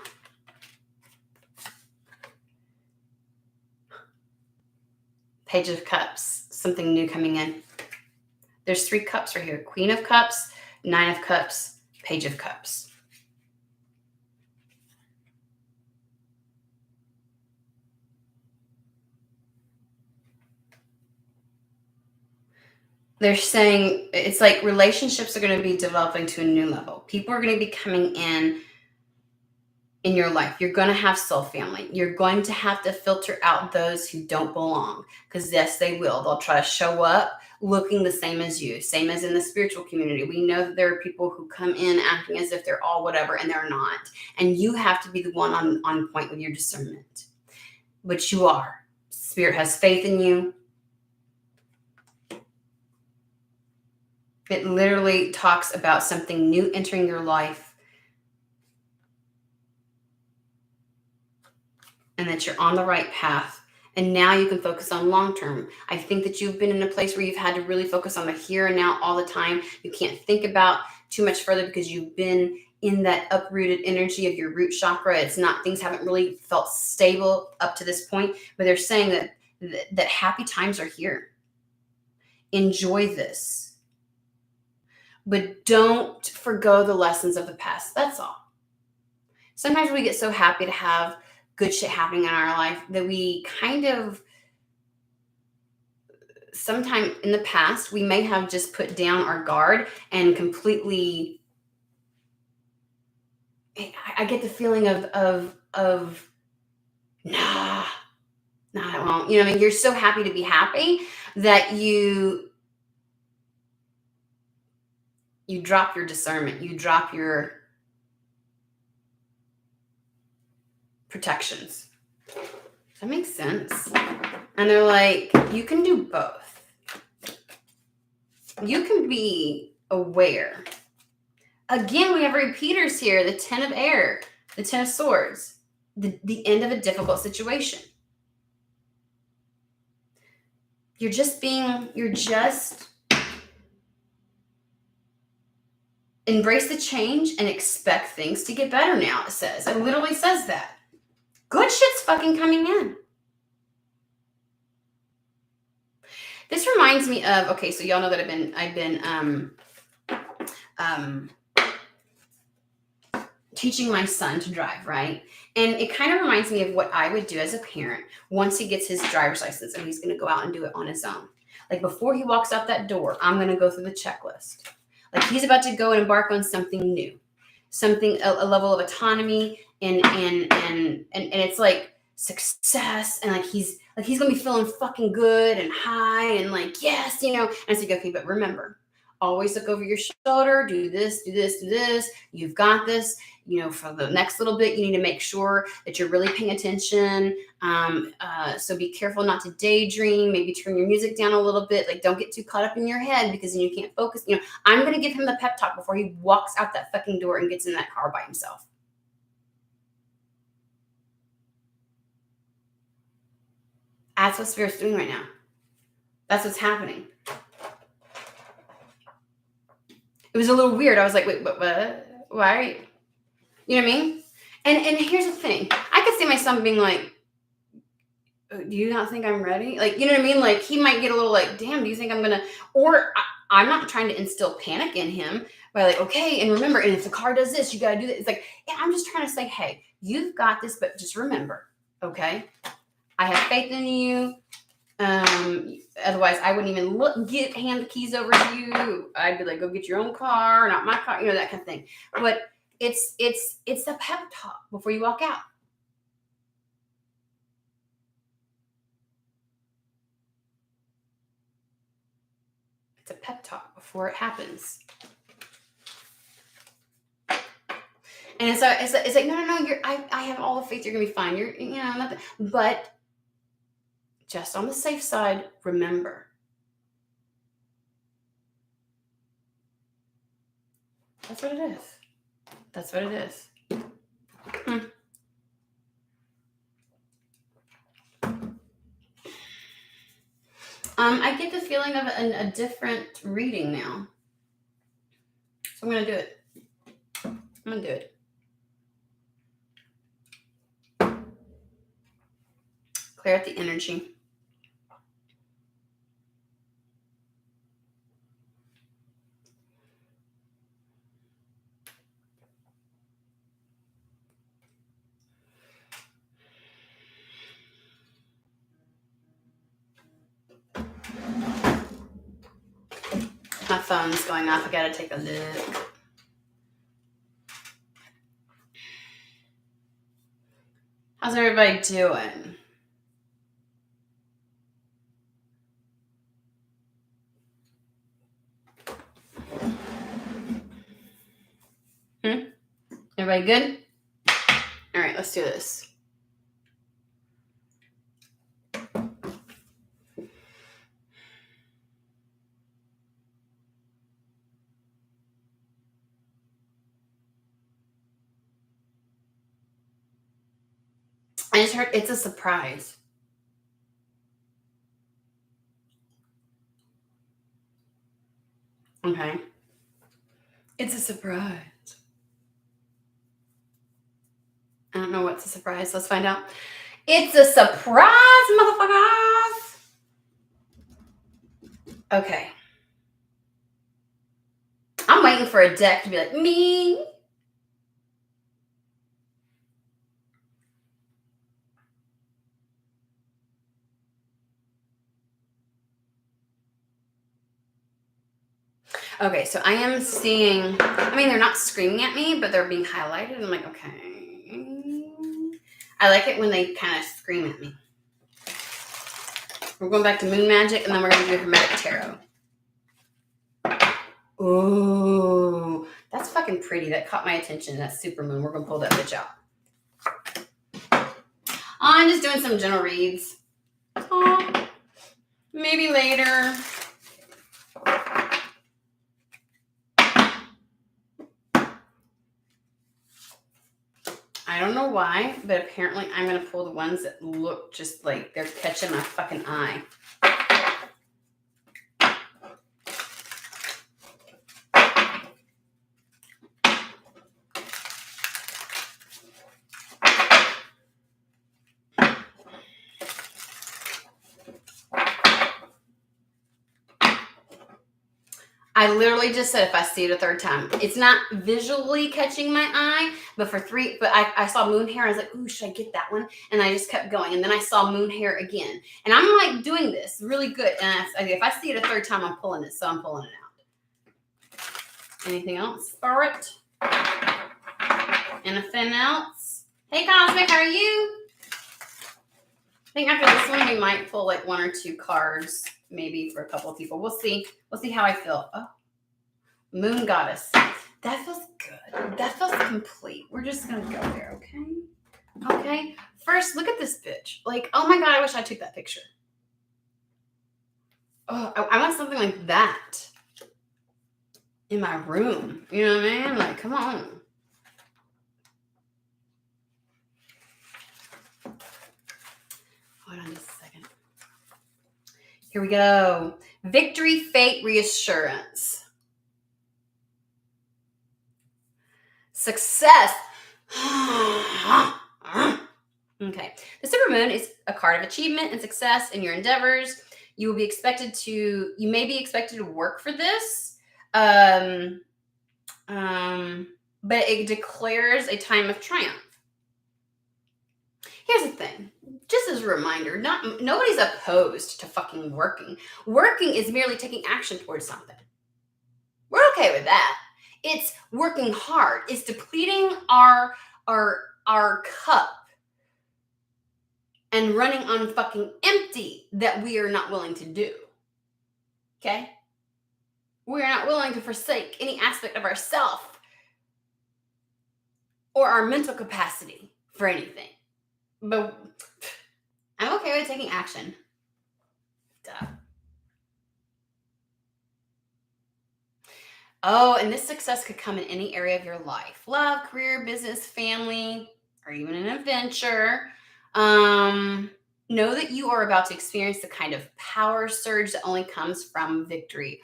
Page of Cups. Something new coming in. There's 3 cups right here. Queen of Cups, 9 of Cups, Page of Cups. They're saying it's like relationships are going to be developing to a new level. People are going to be coming in your life. You're going to have soul family. You're going to have to filter out those who don't belong, because yes, they will. They'll try to show up looking the same as you, same as in the spiritual community. We know that there are people who come in acting as if they're all whatever, and they're not. And you have to be the one on point with your discernment, which you are. Spirit has faith in you. It literally talks about something new entering your life, and that you're on the right path. And now you can focus on long-term. I think that you've been in a place where you've had to really focus on the here and now all the time. You can't think about too much further because you've been in that uprooted energy of your root chakra. It's not, things haven't really felt stable up to this point, but they're saying that happy times are here. Enjoy this, but don't forgo the lessons of the past. That's all. Sometimes we get so happy to have good shit happening in our life that we kind of, sometime in the past, we may have just put down our guard and completely, I get the feeling of nah, I won't. You know what I mean? You're so happy to be happy that you drop your discernment, you drop your protections. Does that make sense? And they're like, you can do both. You can be aware. Again, we have repeaters here, the 10 of air, the 10 of swords, the end of a difficult situation. You're just embrace the change and expect things to get better now, it says. It literally says that. Good shit's fucking coming in. This reminds me of, okay, so y'all know that I've been teaching my son to drive, right? And it kind of reminds me of what I would do as a parent once he gets his driver's license and he's going to go out and do it on his own. Like before he walks out that door, I'm going to go through the checklist. Like he's about to go and embark on something new, something, a level of autonomy, and it's like success, and like he's gonna be feeling fucking good and high and like, yes, you know. And I said, okay, but remember, always look over your shoulder, do this, you've got this. You know, for the next little bit, you need to make sure that you're really paying attention. So be careful not to daydream, maybe turn your music down a little bit. Like don't get too caught up in your head because then you can't focus. You know, I'm going to give him the pep talk before he walks out that fucking door and gets in that car by himself. That's what Spirit's doing right now. That's what's happening. It was a little weird. I was like, wait, what? Why are you? You know what I mean? And here's the thing. I could see my son being like, do you not think I'm ready? Like, you know what I mean? Like, he might get a little like, damn, do you think I'm going to, or I'm not trying to instill panic in him by like, okay, and remember, and if the car does this, you got to do this. It's like, yeah, I'm just trying to say, hey, you've got this, but just remember, okay? I have faith in you. Otherwise I wouldn't even hand the keys over to you. I'd be like, go get your own car, not my car, you know, that kind of thing. But it's a pep talk before you walk out. It's a pep talk before it happens. And it's like, no, I have all the faith you're gonna be fine. You're, you know, nothing. But just on the safe side, remember. That's what it is. That's what it is. I get the feeling of a different reading now. So I'm going to do it. Clear out the energy. My phone's going off. I gotta take a look. How's everybody doing? Everybody good? All right, let's do this. I just heard it's a surprise. Okay. It's a surprise. I don't know what's a surprise. Let's find out. It's a surprise, motherfuckers. Okay. I'm waiting for a deck to be like, me. Okay, so I am seeing, I mean, they're not screaming at me, but they're being highlighted. I'm like, okay. I like it when they kind of scream at me. We're going back to Moon Magic, and then we're going to do Hermetic Tarot. Ooh, that's fucking pretty. That caught my attention. That's super moon. We're going to pull that bitch out. I'm just doing some general reads. Oh, maybe later. I don't know why, but apparently I'm going to pull the ones that look just like they're catching my fucking eye. I literally just said if I see it a third time. It's not visually catching my eye, but I saw moon hair. I was like, ooh, should I get that one? And I just kept going. And then I saw moon hair again. And I'm like doing this really good. And if I see it a third time, I'm pulling it. So I'm pulling it out. Anything else for it? Anything else? Hey, Cosmic, how are you? I think after this one, we might pull like one or two cards, maybe for a couple of people. We'll see. We'll see how I feel. Oh, Moon Goddess. That feels good. That feels complete. We're just going to go there, okay? Okay. First, look at this bitch. Like, oh my God, I wish I took that picture. Oh, I want something like that in my room. You know what I mean? Like, come on. Hold on just a second. Here we go. Victory, fate, reassurance. Success. Okay. The supermoon is a card of achievement and success in your endeavors. You may be expected to work for this. But it declares a time of triumph. Here's the thing. Just as a reminder, nobody's opposed to fucking working. Working is merely taking action towards something. We're okay with that. It's working hard. It's depleting our cup and running on fucking empty that we are not willing to do. Okay? We are not willing to forsake any aspect of ourself or our mental capacity for anything. But I'm okay with taking action. Duh. Oh, and this success could come in any area of your life. Love, career, business, family, or even an adventure. Know that you are about to experience the kind of power surge that only comes from victory.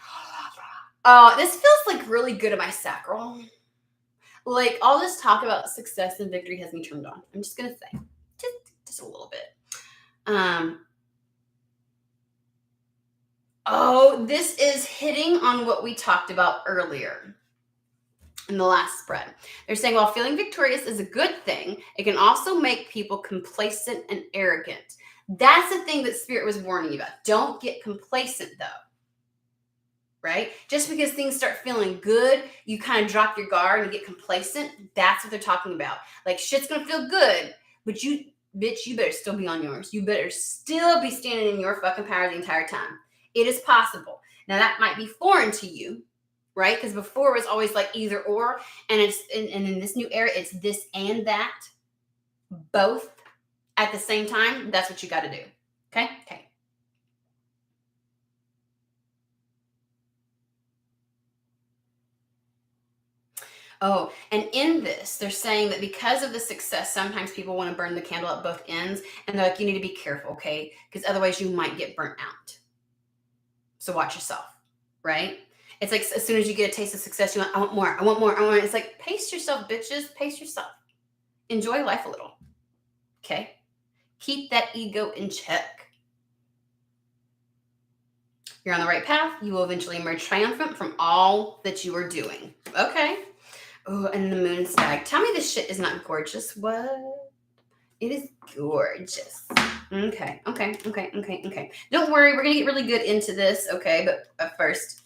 This feels like really good at my sacral. Like all this talk about success and victory has me turned on. I'm just gonna say, just a little bit. Oh, this is hitting on what we talked about earlier in the last spread. They're saying while feeling victorious is a good thing, it can also make people complacent and arrogant. That's the thing that Spirit was warning you about. Don't get complacent though. Right? Just because things start feeling good, you kind of drop your guard and get complacent. That's what they're talking about. Like shit's gonna feel good, but you better still be on yours. You better still be standing in your fucking power the entire time. It is possible. Now that might be foreign to you, right? Because before it was always like either or, and in this new era, it's this and that, both at the same time. That's what you got to do. Okay. Oh, and in this, they're saying that because of the success, sometimes people want to burn the candle at both ends, and they're like, you need to be careful, okay? Because otherwise you might get burnt out. So watch yourself, right? It's like as soon as you get a taste of success, you want, I want more, I want more, I want more. It's like, pace yourself, bitches, pace yourself. Enjoy life a little, okay? Keep that ego in check. You're on the right path. You will eventually emerge triumphant from all that you are doing, okay? Oh, and the moon stag. Tell me this shit is not gorgeous. What? It is gorgeous. Okay. Don't worry, we're gonna get really good into this, okay? But first,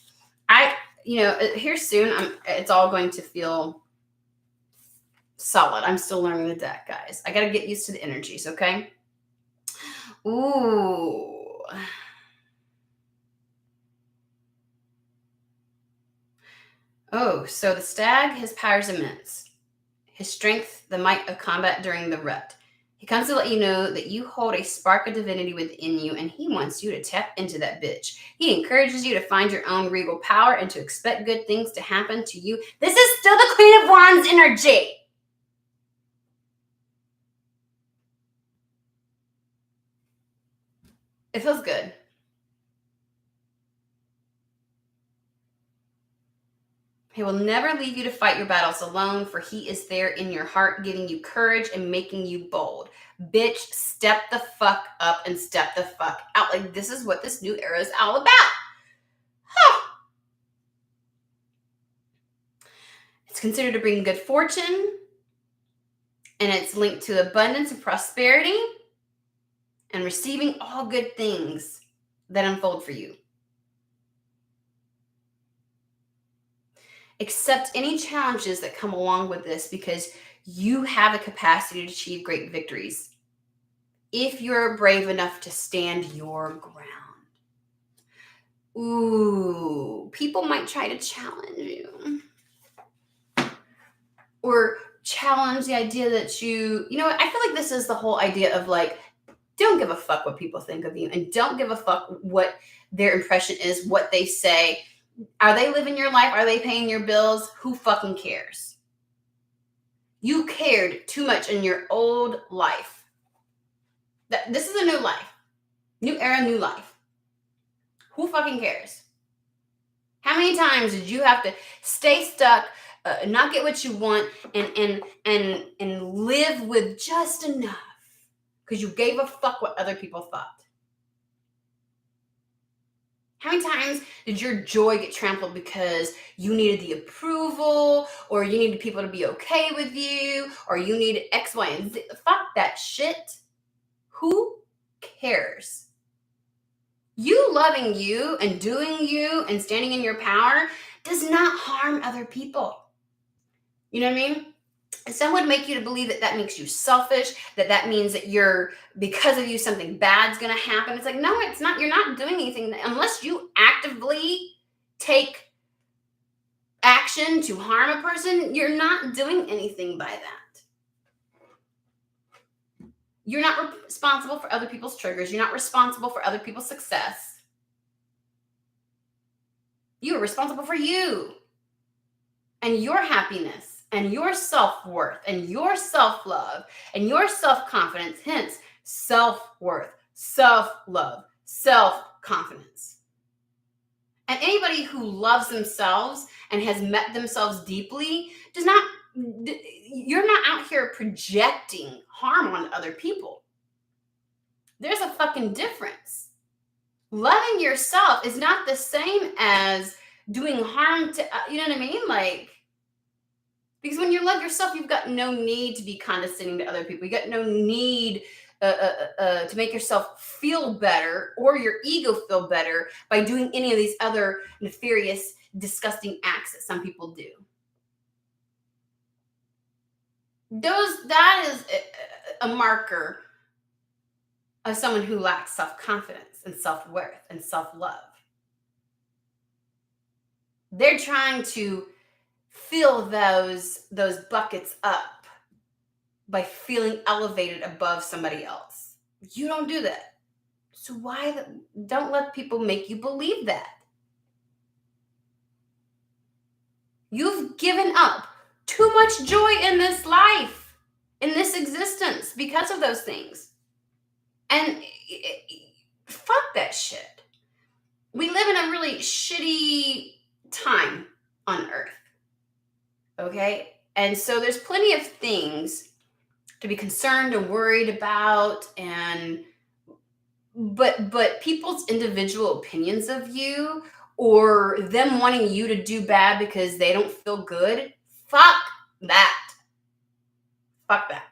here soon, it's all going to feel solid. I'm still learning the deck, guys. I gotta get used to the energies, okay? Ooh. Oh, so the stag, his power is immense. His strength, the might of combat during the rut. He comes to let you know that you hold a spark of divinity within you, and he wants you to tap into that bitch. He encourages you to find your own regal power and to expect good things to happen to you. This is still the Queen of Wands energy. It feels good. He will never leave you to fight your battles alone, for he is there in your heart, giving you courage and making you bold. Bitch, step the fuck up and step the fuck out. Like, this is what this new era is all about. Huh. It's considered to bring good fortune, and it's linked to abundance and prosperity and receiving all good things that unfold for you. Accept any challenges that come along with this, because you have the capacity to achieve great victories if you're brave enough to stand your ground. Ooh, people might try to challenge you or challenge the idea that I feel like this is the whole idea of like, don't give a fuck what people think of you, and don't give a fuck what their impression is, what they say. Are they living your life? Are they paying your bills? Who fucking cares? You cared too much in your old life. This is a new life. New era, new life. Who fucking cares? How many times did you have to stay stuck, not get what you want, and live with just enough because you gave a fuck what other people thought? How many times did your joy get trampled because you needed the approval, or you needed people to be okay with you, or you needed X, Y, and Z? Fuck that shit. Who cares? You loving you and doing you and standing in your power does not harm other people. You know what I mean? Some would make you to believe that makes you selfish, that means that because of you, something bad's going to happen. It's like, no, it's not. You're not doing anything unless you actively take action to harm a person. You're not doing anything by that. You're not responsible for other people's triggers. You're not responsible for other people's success. You are responsible for you and your happiness and your self-worth and your self-love and your self-confidence. Hence, self-worth, self-love, self-confidence. And anybody who loves themselves and has met themselves deeply you're not out here projecting harm on other people. There's a fucking difference. Loving yourself is not the same as doing harm to, you know what I mean? Like, because when you love yourself, you've got no need to be condescending to other people. You got no need to make yourself feel better or your ego feel better by doing any of these other nefarious, disgusting acts that some people do. That is a marker of someone who lacks self-confidence and self-worth and self-love. They're trying to fill those buckets up by feeling elevated above somebody else. You don't do that. So don't let people make you believe that. You've given up too much joy in this life, in this existence, because of those things. And fuck that shit. We live in a really shitty time on earth. Okay? And so there's plenty of things to be concerned and worried about, and but people's individual opinions of you, or them wanting you to do bad because they don't feel good, fuck that. Fuck that.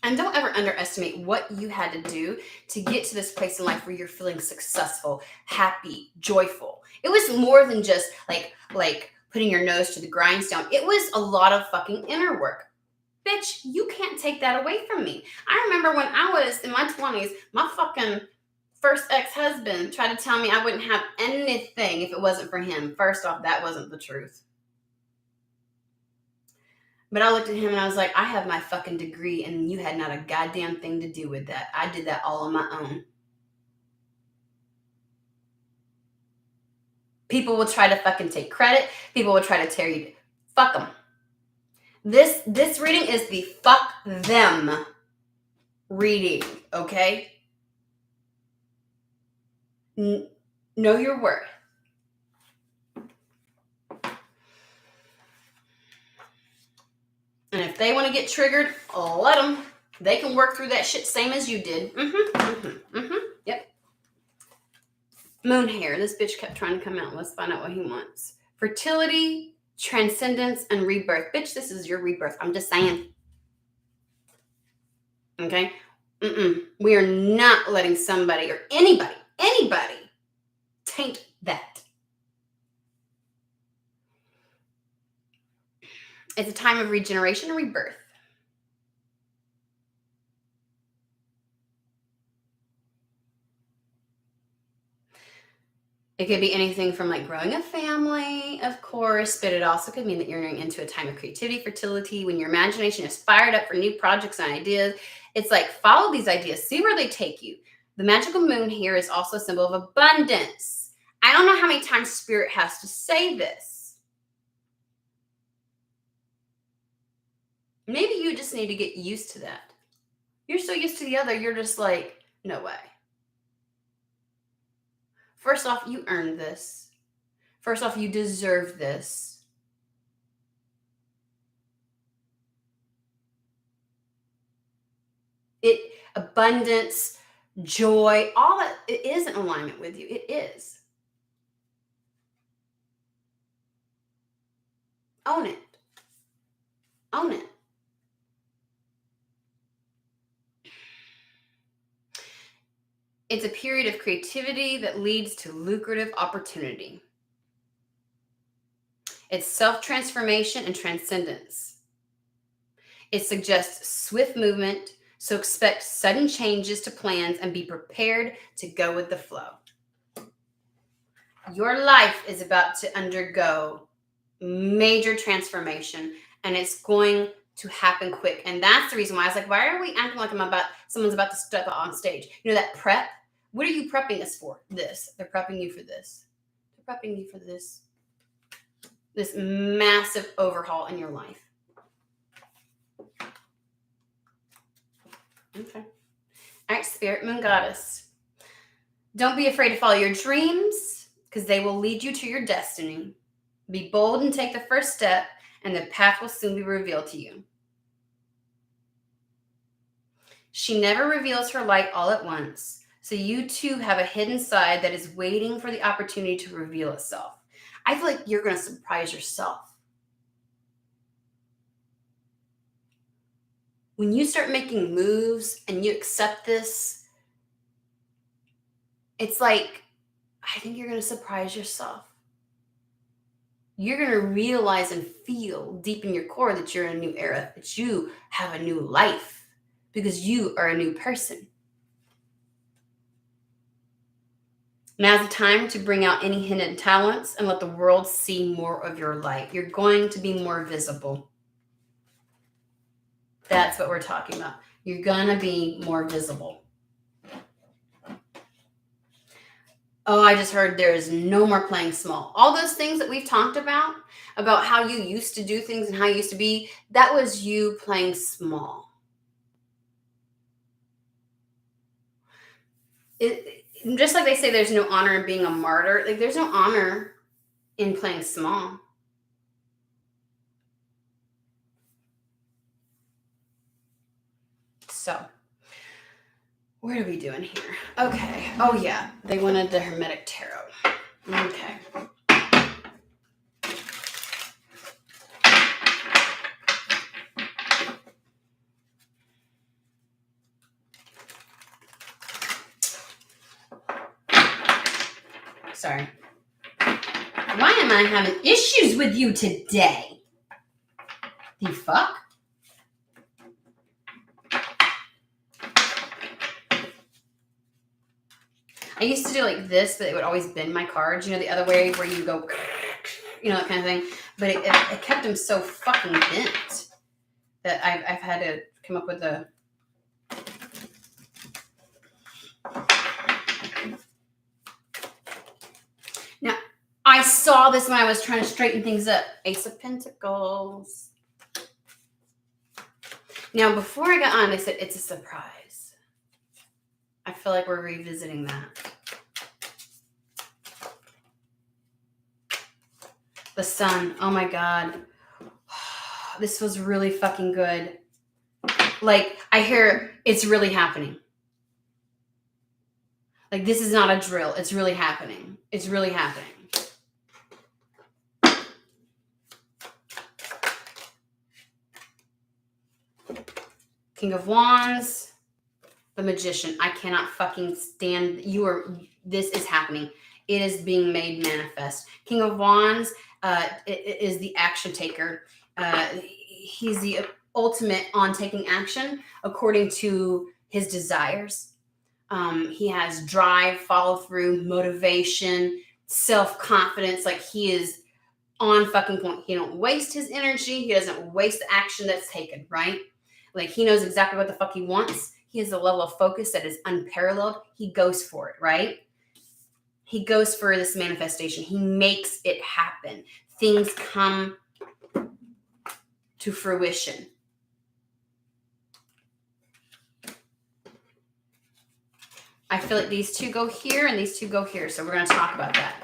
And don't ever underestimate what you had to do to get to this place in life where you're feeling successful, happy, joyful. It was more than just like putting your nose to the grindstone. It was a lot of fucking inner work. Bitch, you can't take that away from me. I remember when I was in my 20s, my fucking first ex-husband tried to tell me I wouldn't have anything if it wasn't for him. First off, that wasn't the truth. But I looked at him and I was like, I have my fucking degree and you had not a goddamn thing to do with that. I did that all on my own. People will try to fucking take credit. People will try to tear you. Fuck them. This reading is the fuck them reading, okay? Know your worth. And if they want to get triggered, let them. They can work through that shit same as you did. Yep. Moon hair. This bitch kept trying to come out. Let's find out what he wants. Fertility, transcendence, and rebirth. Bitch, this is your rebirth. I'm just saying. Okay? We are not letting somebody or anybody taint that. It's a time of regeneration and rebirth. It could be anything from like growing a family, of course, but it also could mean that you're entering into a time of creativity, fertility, when your imagination is fired up for new projects and ideas. It's like, follow these ideas, see where they take you. The magical moon here is also a symbol of abundance. I don't know how many times Spirit has to say this. Maybe you just need to get used to that. You're so used to the other, you're just like, no way. First off, you earned this. First off, you deserve this. Abundance, joy, all that, it is in alignment with you. It is. Own it. Own it. It's a period of creativity that leads to lucrative opportunity. It's self-transformation and transcendence. It suggests swift movement, so expect sudden changes to plans and be prepared to go with the flow. Your life is about to undergo major transformation, and it's going to happen quick. And that's the reason why I was like, why are we acting like someone's about to step out on stage? You know, that prep. What are you prepping us for? This. They're prepping you for this. They're prepping you for this massive overhaul in your life. Okay. All right, Spirit Moon Goddess. Don't be afraid to follow your dreams, because they will lead you to your destiny. Be bold and take the first step, and the path will soon be revealed to you. She never reveals her light all at once. So you too have a hidden side that is waiting for the opportunity to reveal itself. I feel like you're going to surprise yourself. When you start making moves and you accept this, it's like, I think you're going to surprise yourself. You're going to realize and feel deep in your core that you're in a new era, that you have a new life, because you are a new person. Now's the time to bring out any hidden talents and let the world see more of your light. You're going to be more visible. That's what we're talking about. You're going to be more visible. Oh, I just heard there is no more playing small. All those things that we've talked about how you used to do things and how you used to be, that was you playing small. just like they say there's no honor in being a martyr, like there's no honor in playing small. So, what are we doing here? Okay. Oh, yeah. They wanted the Hermetic Tarot. Okay. Sorry. Why am I having issues with you today? The fuck? I used to do like this, but it would always bend my cards. You know, the other way where you go, you know, that kind of thing. But it kept them so fucking bent that I've had to come up with a... Now, I saw this when I was trying to straighten things up. Ace of Pentacles. Now, before I got on, I said it's a surprise. I feel like we're revisiting that. The Sun. Oh my God. This was really fucking good. Like, I hear it's really happening. Like, this is not a drill. It's really happening. It's really happening. King of Wands. The Magician. I cannot fucking stand... This is happening. It is being made manifest. King of Wands is the action taker. He's the ultimate on taking action according to his desires. He has drive, follow through, motivation, self-confidence. Like, he is on fucking point. He don't waste his energy. He doesn't waste the action that's taken, right? Like, he knows exactly what the fuck he wants. He has a level of focus that is unparalleled. He goes for it, right? He goes for this manifestation. He makes it happen. Things come to fruition. I feel like these two go here and these two go here. So we're going to talk about that.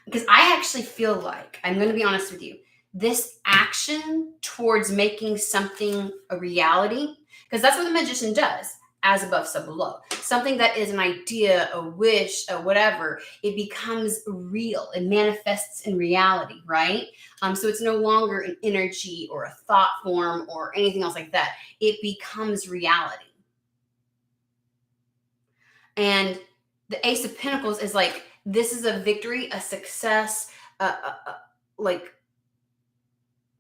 Because I actually feel like, I'm going to be honest with you, this action towards making something a reality, because that's what the Magician does, as above, so below. Something that is an idea, a wish, a whatever, it becomes real. It manifests in reality, right? So it's no longer an energy or a thought form or anything else like that. It becomes reality. And the Ace of Pentacles is like, this is a victory, a success, like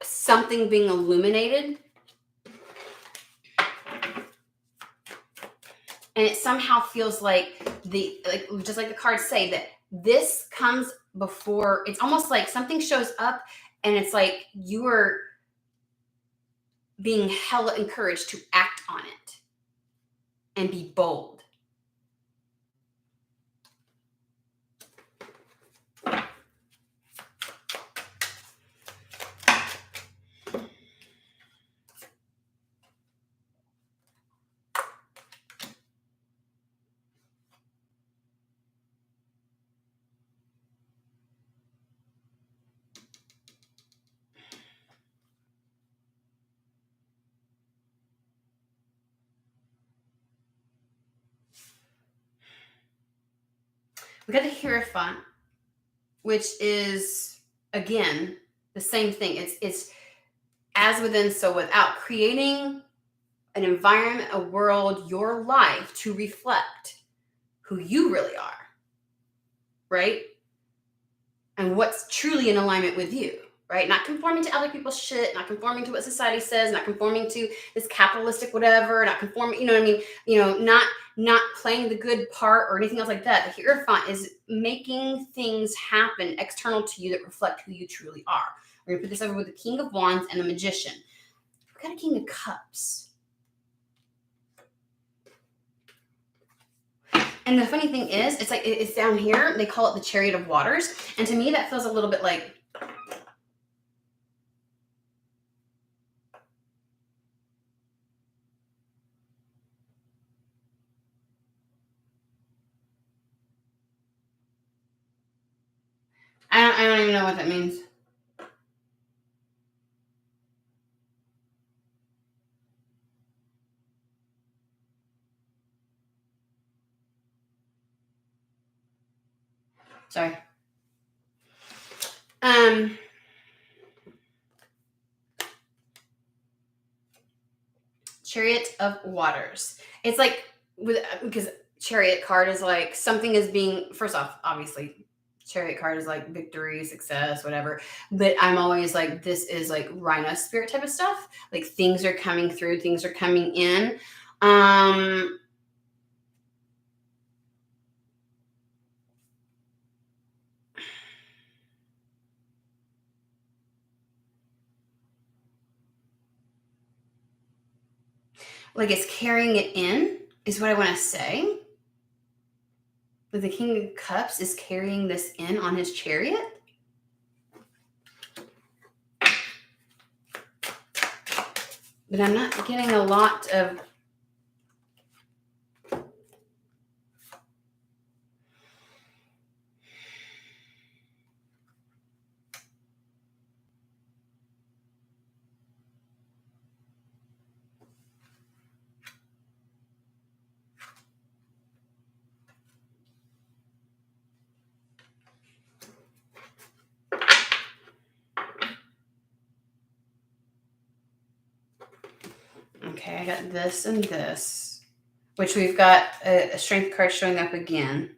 something being illuminated. And it somehow feels like just like the cards say, that this comes before. It's almost like something shows up and it's like you are being hella encouraged to act on it and be bold. We got the Hierophant, which is, again, the same thing. It's as within, so without, creating an environment, a world, your life to reflect who you really are, right? And what's truly in alignment with you, right? Not conforming to other people's shit, not conforming to what society says, not conforming to this capitalistic whatever, not conforming, you know what I mean? You know, not playing the good part or anything else like that. The Hierophant is making things happen external to you that reflect who you truly are. We're going to put this over with the King of Wands and the Magician. We've got a King of Cups. And the funny thing is, it's like, it's down here. They call it the Chariot of Waters. And to me, that feels a little bit like, what that means? Sorry. Chariot of Waters. It's like because Chariot card is like something is being, first off, obviously Chariot card is like victory, success, whatever. But I'm always like, this is like Rhino spirit type of stuff. Like things are coming through, things are coming in. Like it's carrying it in is what I want to say. But the King of Cups is carrying this in on his chariot. But I'm not getting a lot of okay, I got this and this, which we've got a strength card showing up again.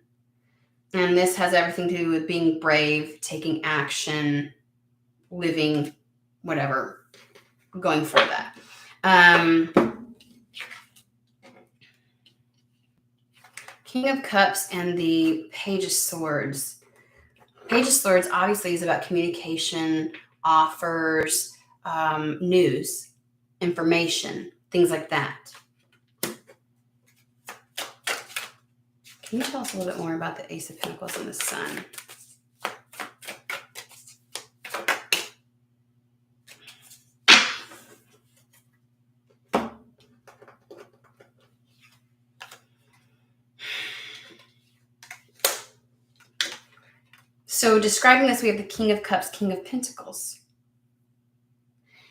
And this has everything to do with being brave, taking action, living, whatever, going for that. King of Cups and the Page of Swords. Page of Swords obviously is about communication, offers, news, information, things like that. Can you tell us a little bit more about the Ace of Pentacles and the Sun? So describing this, we have the King of Cups, King of Pentacles.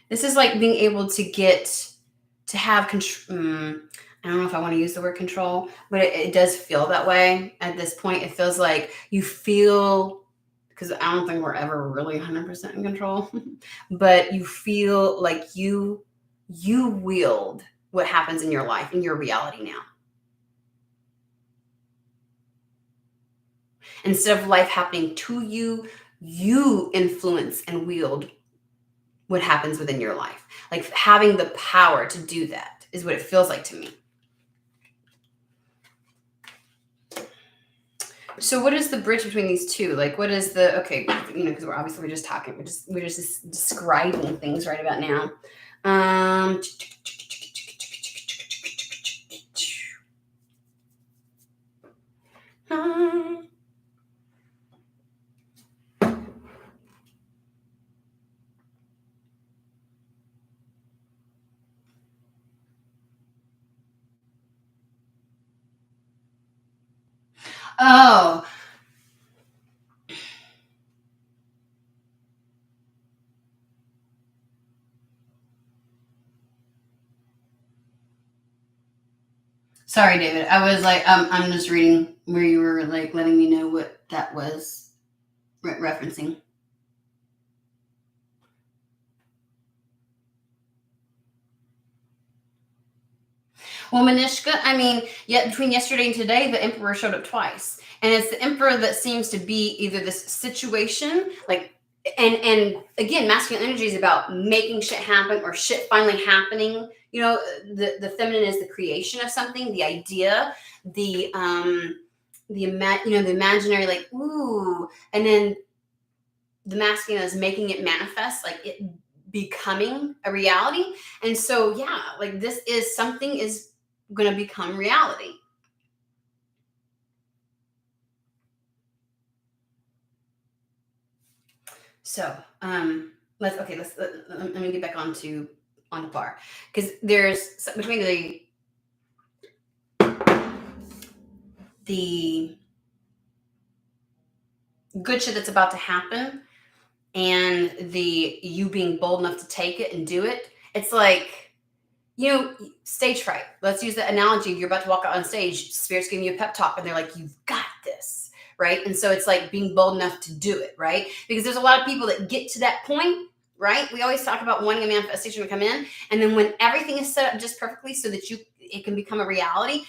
This is like being able to get to have control. I don't know if I want to use the word control, but it does feel that way at this point. It feels like you feel, because I don't think we're ever really 100% in control, but you feel like you wield what happens in your life, in your reality now. Instead of life happening to you, you influence and wield what happens within your life. Like having the power to do that is what it feels like to me. So what is the bridge between these two? Like what is the, okay, because we're just talking, we're just describing things right about now. Oh. Sorry, David. I was like, I'm just reading where you were like letting me know what that was referencing. Well, Manishka, I mean, between yesterday and today, the Emperor showed up twice. And it's the Emperor that seems to be either this situation, like, and again, masculine energy is about making shit happen or shit finally happening. The feminine is the creation of something, the idea, the imaginary, like, ooh, and then the masculine is making it manifest, like it becoming a reality. And so, yeah, like this is something is going to become reality. So, let me get back onto par, because there's between the good shit that's about to happen and the you being bold enough to take it and do it. It's like, stage fright. Let's use the analogy. You're about to walk out on stage, Spirit's giving you a pep talk, and they're like, you've got this, right? And so it's like being bold enough to do it, right? Because there's a lot of people that get to that point, right? We always talk about wanting a manifestation to come in, and then when everything is set up just perfectly so that it can become a reality,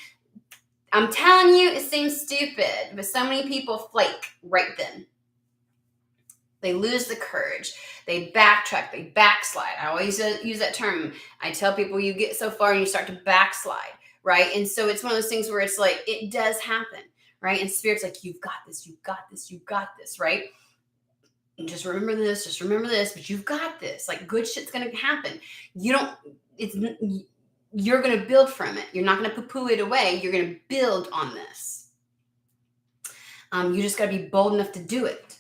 I'm telling you, it seems stupid, but so many people flake right then. They lose the courage. They backtrack. They backslide. I always use that term. I tell people you get so far and you start to backslide, right? And so it's one of those things where it's like, it does happen, right? And Spirit's like, you've got this, you've got this, you've got this, right? And just remember this, but you've got this. Like, good shit's going to happen. You're going to build from it. You're not going to poo-poo it away. You're going to build on this. You just got to be bold enough to do it.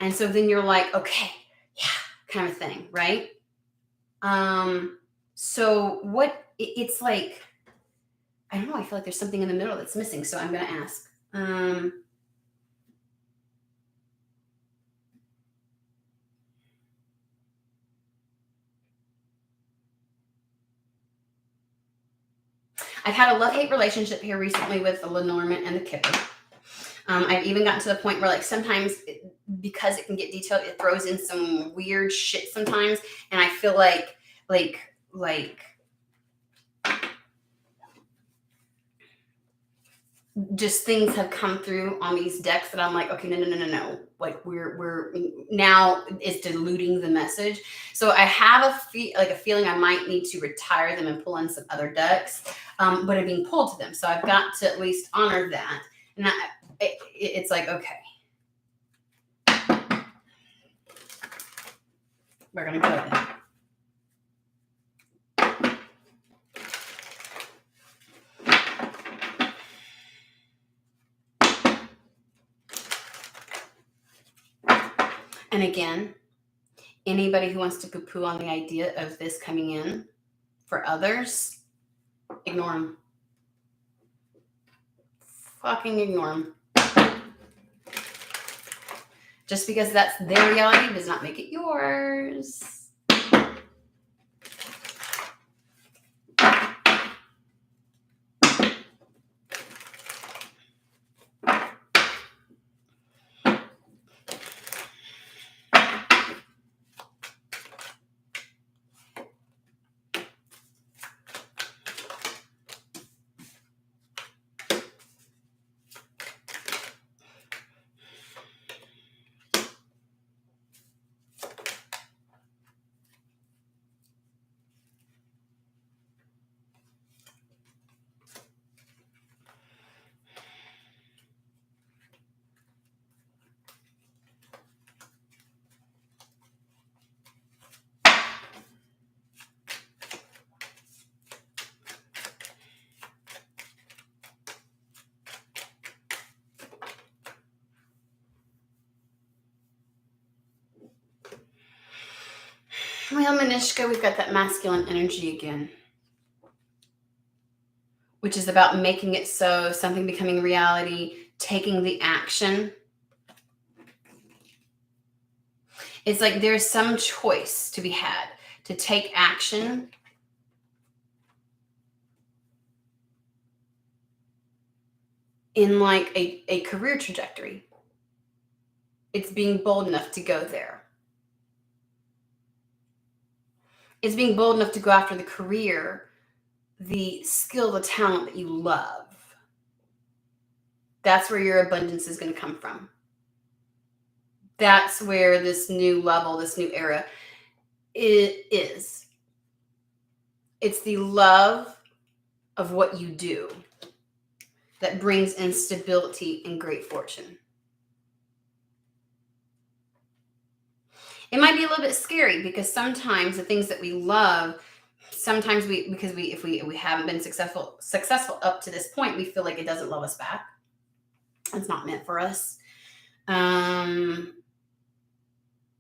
And so then you're like, okay, yeah, kind of thing, right? So it's like, I don't know, I feel like there's something in the middle that's missing. So I'm going to ask. I've had a love-hate relationship here recently with the Lenormand and the Kipper. I've even gotten to the point where, like, sometimes because it can get detailed, it throws in some weird shit sometimes, and I feel like just things have come through on these decks that I'm like, okay, no. Like, we're now it's diluting the message. So I have a feeling I might need to retire them and pull in some other decks, but I'm being pulled to them, so I've got to at least honor that. And it's like, okay, we're gonna go then. And again, anybody who wants to poo-poo on the idea of this coming in for others, ignore them. Fucking ignore them. Just because that's their reality does not make it yours. Well, Manishka, we've got that masculine energy again, which is about making it so, something becoming reality, taking the action. It's like there's some choice to be had to take action in like a career trajectory. It's being bold enough to go there. It's being bold enough to go after the career, the skill, the talent that you love. That's where your abundance is going to come from. That's where this new level, this new era is. It's the love of what you do that brings in stability and great fortune. It might be a little bit scary because sometimes the things that we love, sometimes if we haven't been successful up to this point, we feel like it doesn't love us back. It's not meant for us. And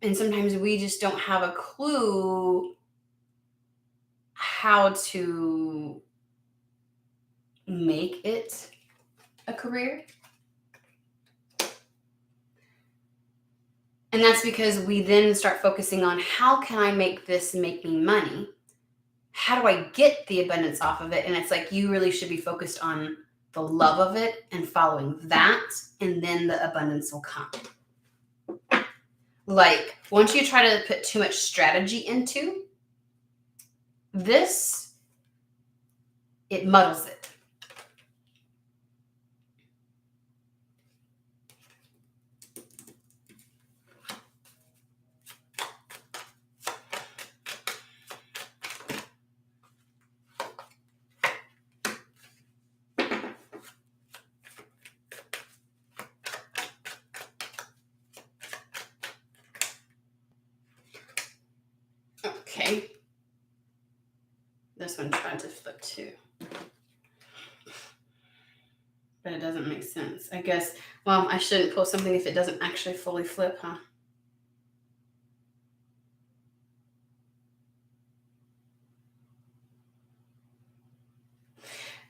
sometimes we just don't have a clue how to make it a career. And that's because we then start focusing on how can I make this make me money? How do I get the abundance off of it? And it's like you really should be focused on the love of it and following that, and then the abundance will come. Like once you try to put too much strategy into this, it muddles it. Okay. This one tried to flip too. But it doesn't make sense. I guess, well, I shouldn't pull something if it doesn't actually fully flip, huh?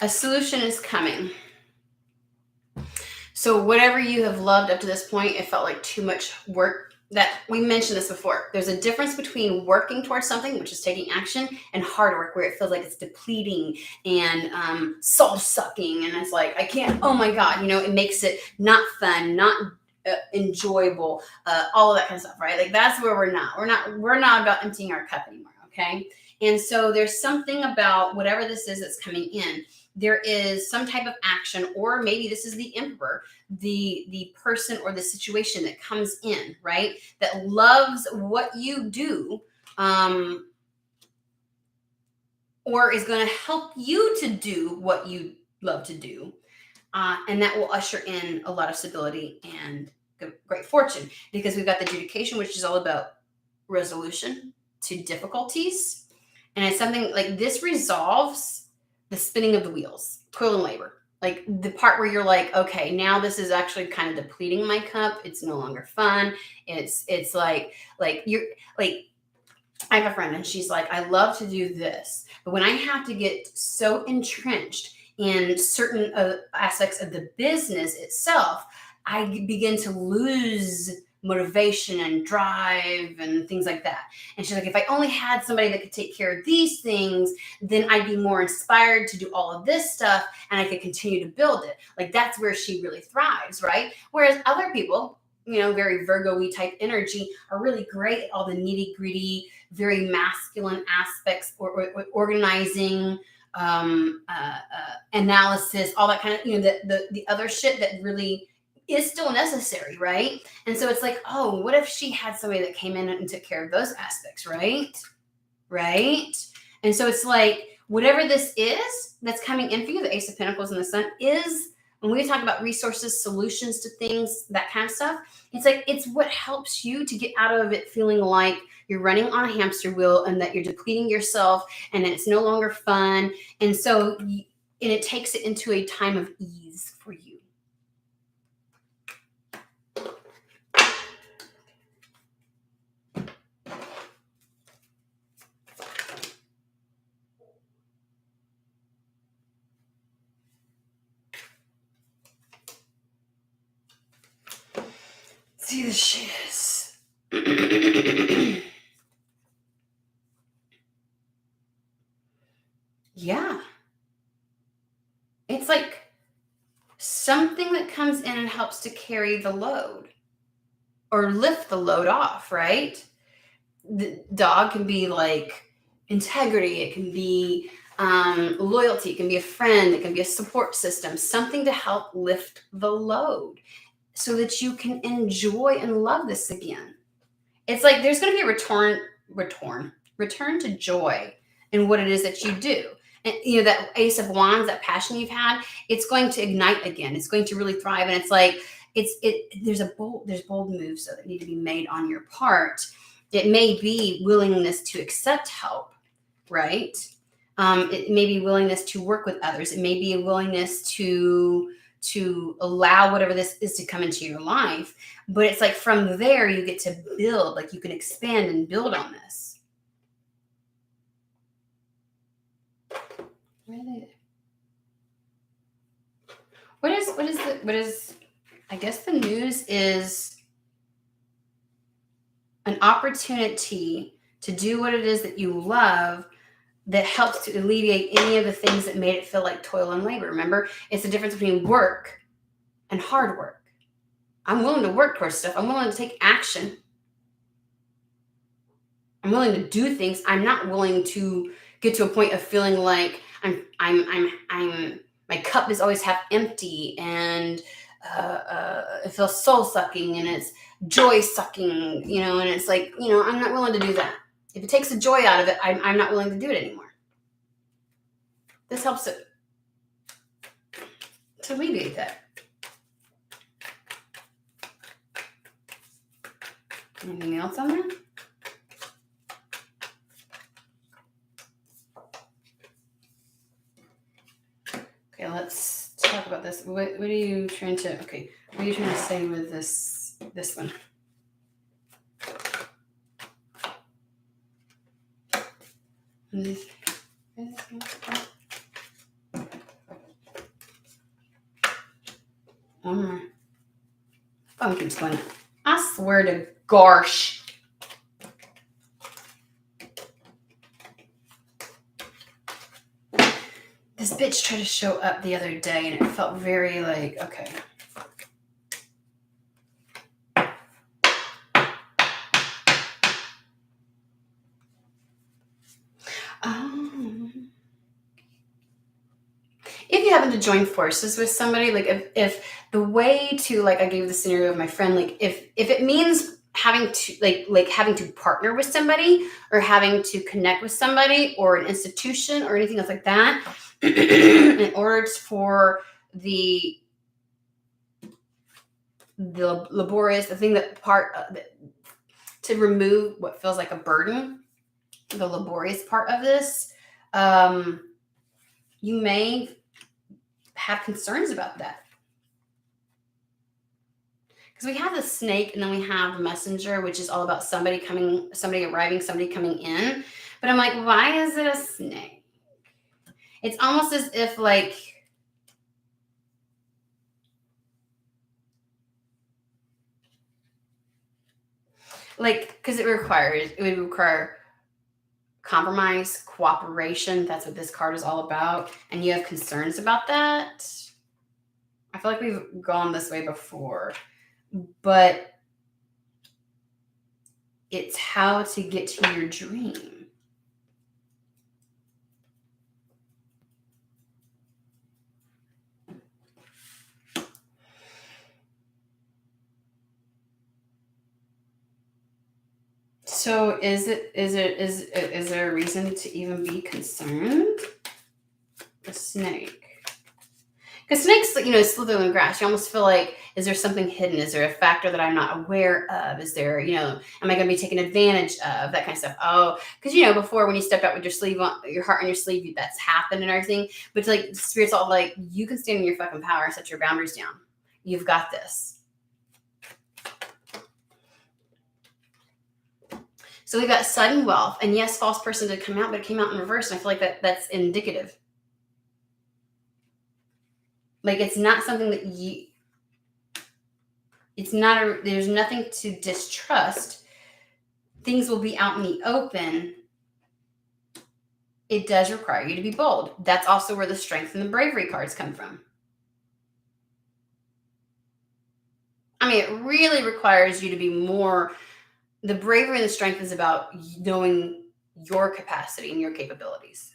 A solution is coming. So whatever you have loved up to this point, it felt like too much work. That we mentioned this before. There's a difference between working towards something, which is taking action, and hard work, where it feels like it's depleting and soul sucking, and it's like I can't. Oh my god, it makes it not fun, not enjoyable, all of that kind of stuff, right? Like that's where we're not. We're not about emptying our cup anymore. Okay, and so there's something about whatever this is that's coming in. There is some type of action, or maybe this is the emperor, the person or the situation that comes in, right? That loves what you do, or is going to help you to do what you love to do. And that will usher in a lot of stability and great fortune, because we've got the adjudication, which is all about resolution to difficulties. And it's something like this resolves the spinning of the wheels, toil and labor. Like the part where you're like, okay, now this is actually kind of depleting my cup. It's no longer fun. It's like you're like, I have a friend and she's like, I love to do this, but when I have to get so entrenched in certain aspects of the business itself, I begin to lose motivation and drive and things like that. And she's like, if I only had somebody that could take care of these things, then I'd be more inspired to do all of this stuff and I could continue to build it. Like that's where she really thrives, right? Whereas other people, very Virgo-y type energy, are really great at all the nitty gritty, very masculine aspects, or organizing, analysis, all that kind of, the other shit that really is still necessary, right? And so it's like, oh, what if she had somebody that came in and took care of those aspects, right? Right? And so it's like, whatever this is that's coming in for you, the Ace of Pentacles and the Sun, is when we talk about resources, solutions to things, that kind of stuff, it's like, it's what helps you to get out of it feeling like you're running on a hamster wheel and that you're depleting yourself and it's no longer fun. And so, and it takes it into a time of ease for you. See the shiz. Yeah. It's like something that comes in and helps to carry the load or lift the load off, right? The dog can be like integrity, it can be loyalty, it can be a friend, it can be a support system, something to help lift the load so that you can enjoy and love this again. It's like there's going to be a return to joy in what it is that you do. And that Ace of Wands, that passion you've had, it's going to ignite again. It's going to really thrive. And it's like there's bold moves that need to be made on your part. It may be willingness to accept help, right? It may be willingness to work with others. It may be a willingness to allow whatever this is to come into your life. But it's like from there you get to build, like you can expand and build on this. Where are they? What is I guess the news is an opportunity to do what it is that you love that helps to alleviate any of the things that made it feel like toil and labor. Remember, it's the difference between work and hard work. I'm willing to work towards stuff. I'm willing to take action. I'm willing to do things. I'm not willing to get to a point of feeling like my cup is always half empty, and it feels soul sucking and it's joy sucking, and it's like, I'm not willing to do that. If it takes the joy out of it, I'm not willing to do it anymore. This helps it to alleviate that. Anything else on that? Okay, let's talk about this. What are you trying to? Okay, what are you trying to say with this one? One more. Phone keeps going. I swear to gosh. This bitch tried to show up the other day, and it felt very like, okay. If you happen to join forces with somebody, like if the way to, like, I gave the scenario of my friend, like if it means having to like having to partner with somebody or having to connect with somebody or an institution or anything else like that, in order for the laborious, the thing that part to remove what feels like a burden, the laborious part of this, you may have concerns about that. Because we have the snake and then we have the messenger, which is all about somebody arriving, somebody coming in. But I'm like, why is it a snake? It's almost as if like because it would require compromise, cooperation. That's what this card is all about. And you have concerns about that. I feel like we've gone this way before, but it's how to get to your dream. So is there a reason to even be concerned? The snake. Because snakes, slither in the grass. You almost feel like, is there something hidden? Is there a factor that I'm not aware of? Is there, am I going to be taken advantage of? That kind of stuff. Oh, because, before when you stepped out with your heart on your sleeve, that's happened and everything. But it's like, the spirit's all like, you can stand in your fucking power and set your boundaries down. You've got this. So we've got sudden wealth. And yes, false person did come out, but it came out in reverse. And I feel like that's indicative. Like, it's not something that there's nothing to distrust. Things will be out in the open. It does require you to be bold. That's also where the strength and the bravery cards come from. I mean, it really requires you to be more. The bravery and the strength is about knowing your capacity and your capabilities.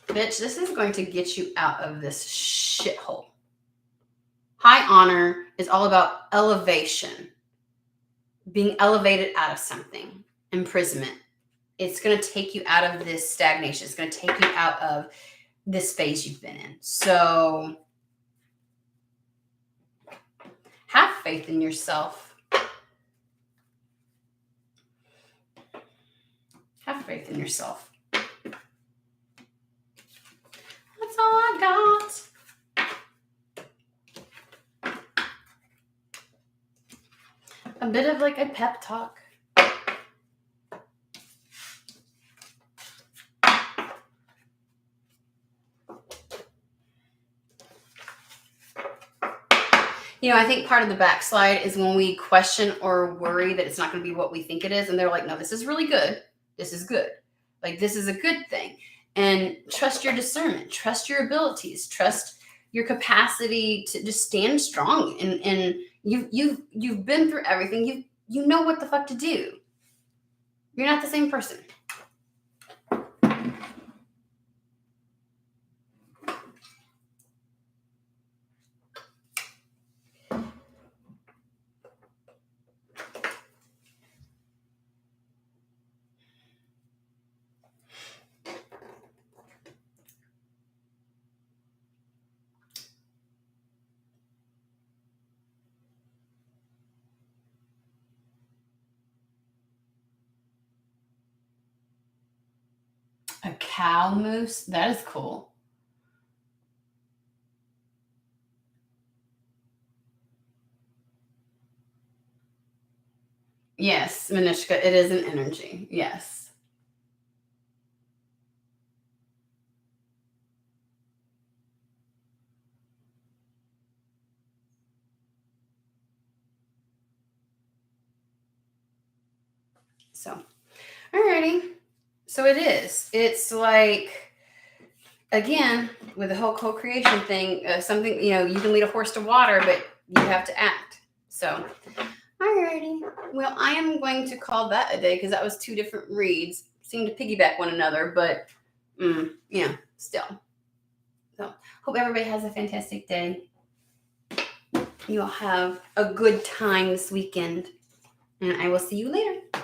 Bitch, this is going to get you out of this shithole. High honor is all about elevation. Being elevated out of something. Imprisonment. It's going to take you out of this stagnation. It's going to take you out of this phase you've been in. So have faith in yourself. Have faith in yourself. That's all I got. A bit of like a pep talk. I think part of the backslide is when we question or worry that it's not going to be what we think it is. And they're like, no, this is really good. This is good. Like, this is a good thing. And trust your discernment, trust your abilities, trust your capacity to just stand strong. And you've been through everything. You know what the fuck to do. You're not the same person. A cow moose? That is cool. Yes, Manishka, it is an energy. Yes. So, alrighty. So it is. It's like, again, with the whole co-creation thing, something, you can lead a horse to water, but you have to act. So, alrighty. Well, I am going to call that a day because that was two different reads. Seem to piggyback one another, but still. So, hope everybody has a fantastic day. You'll have a good time this weekend, and I will see you later.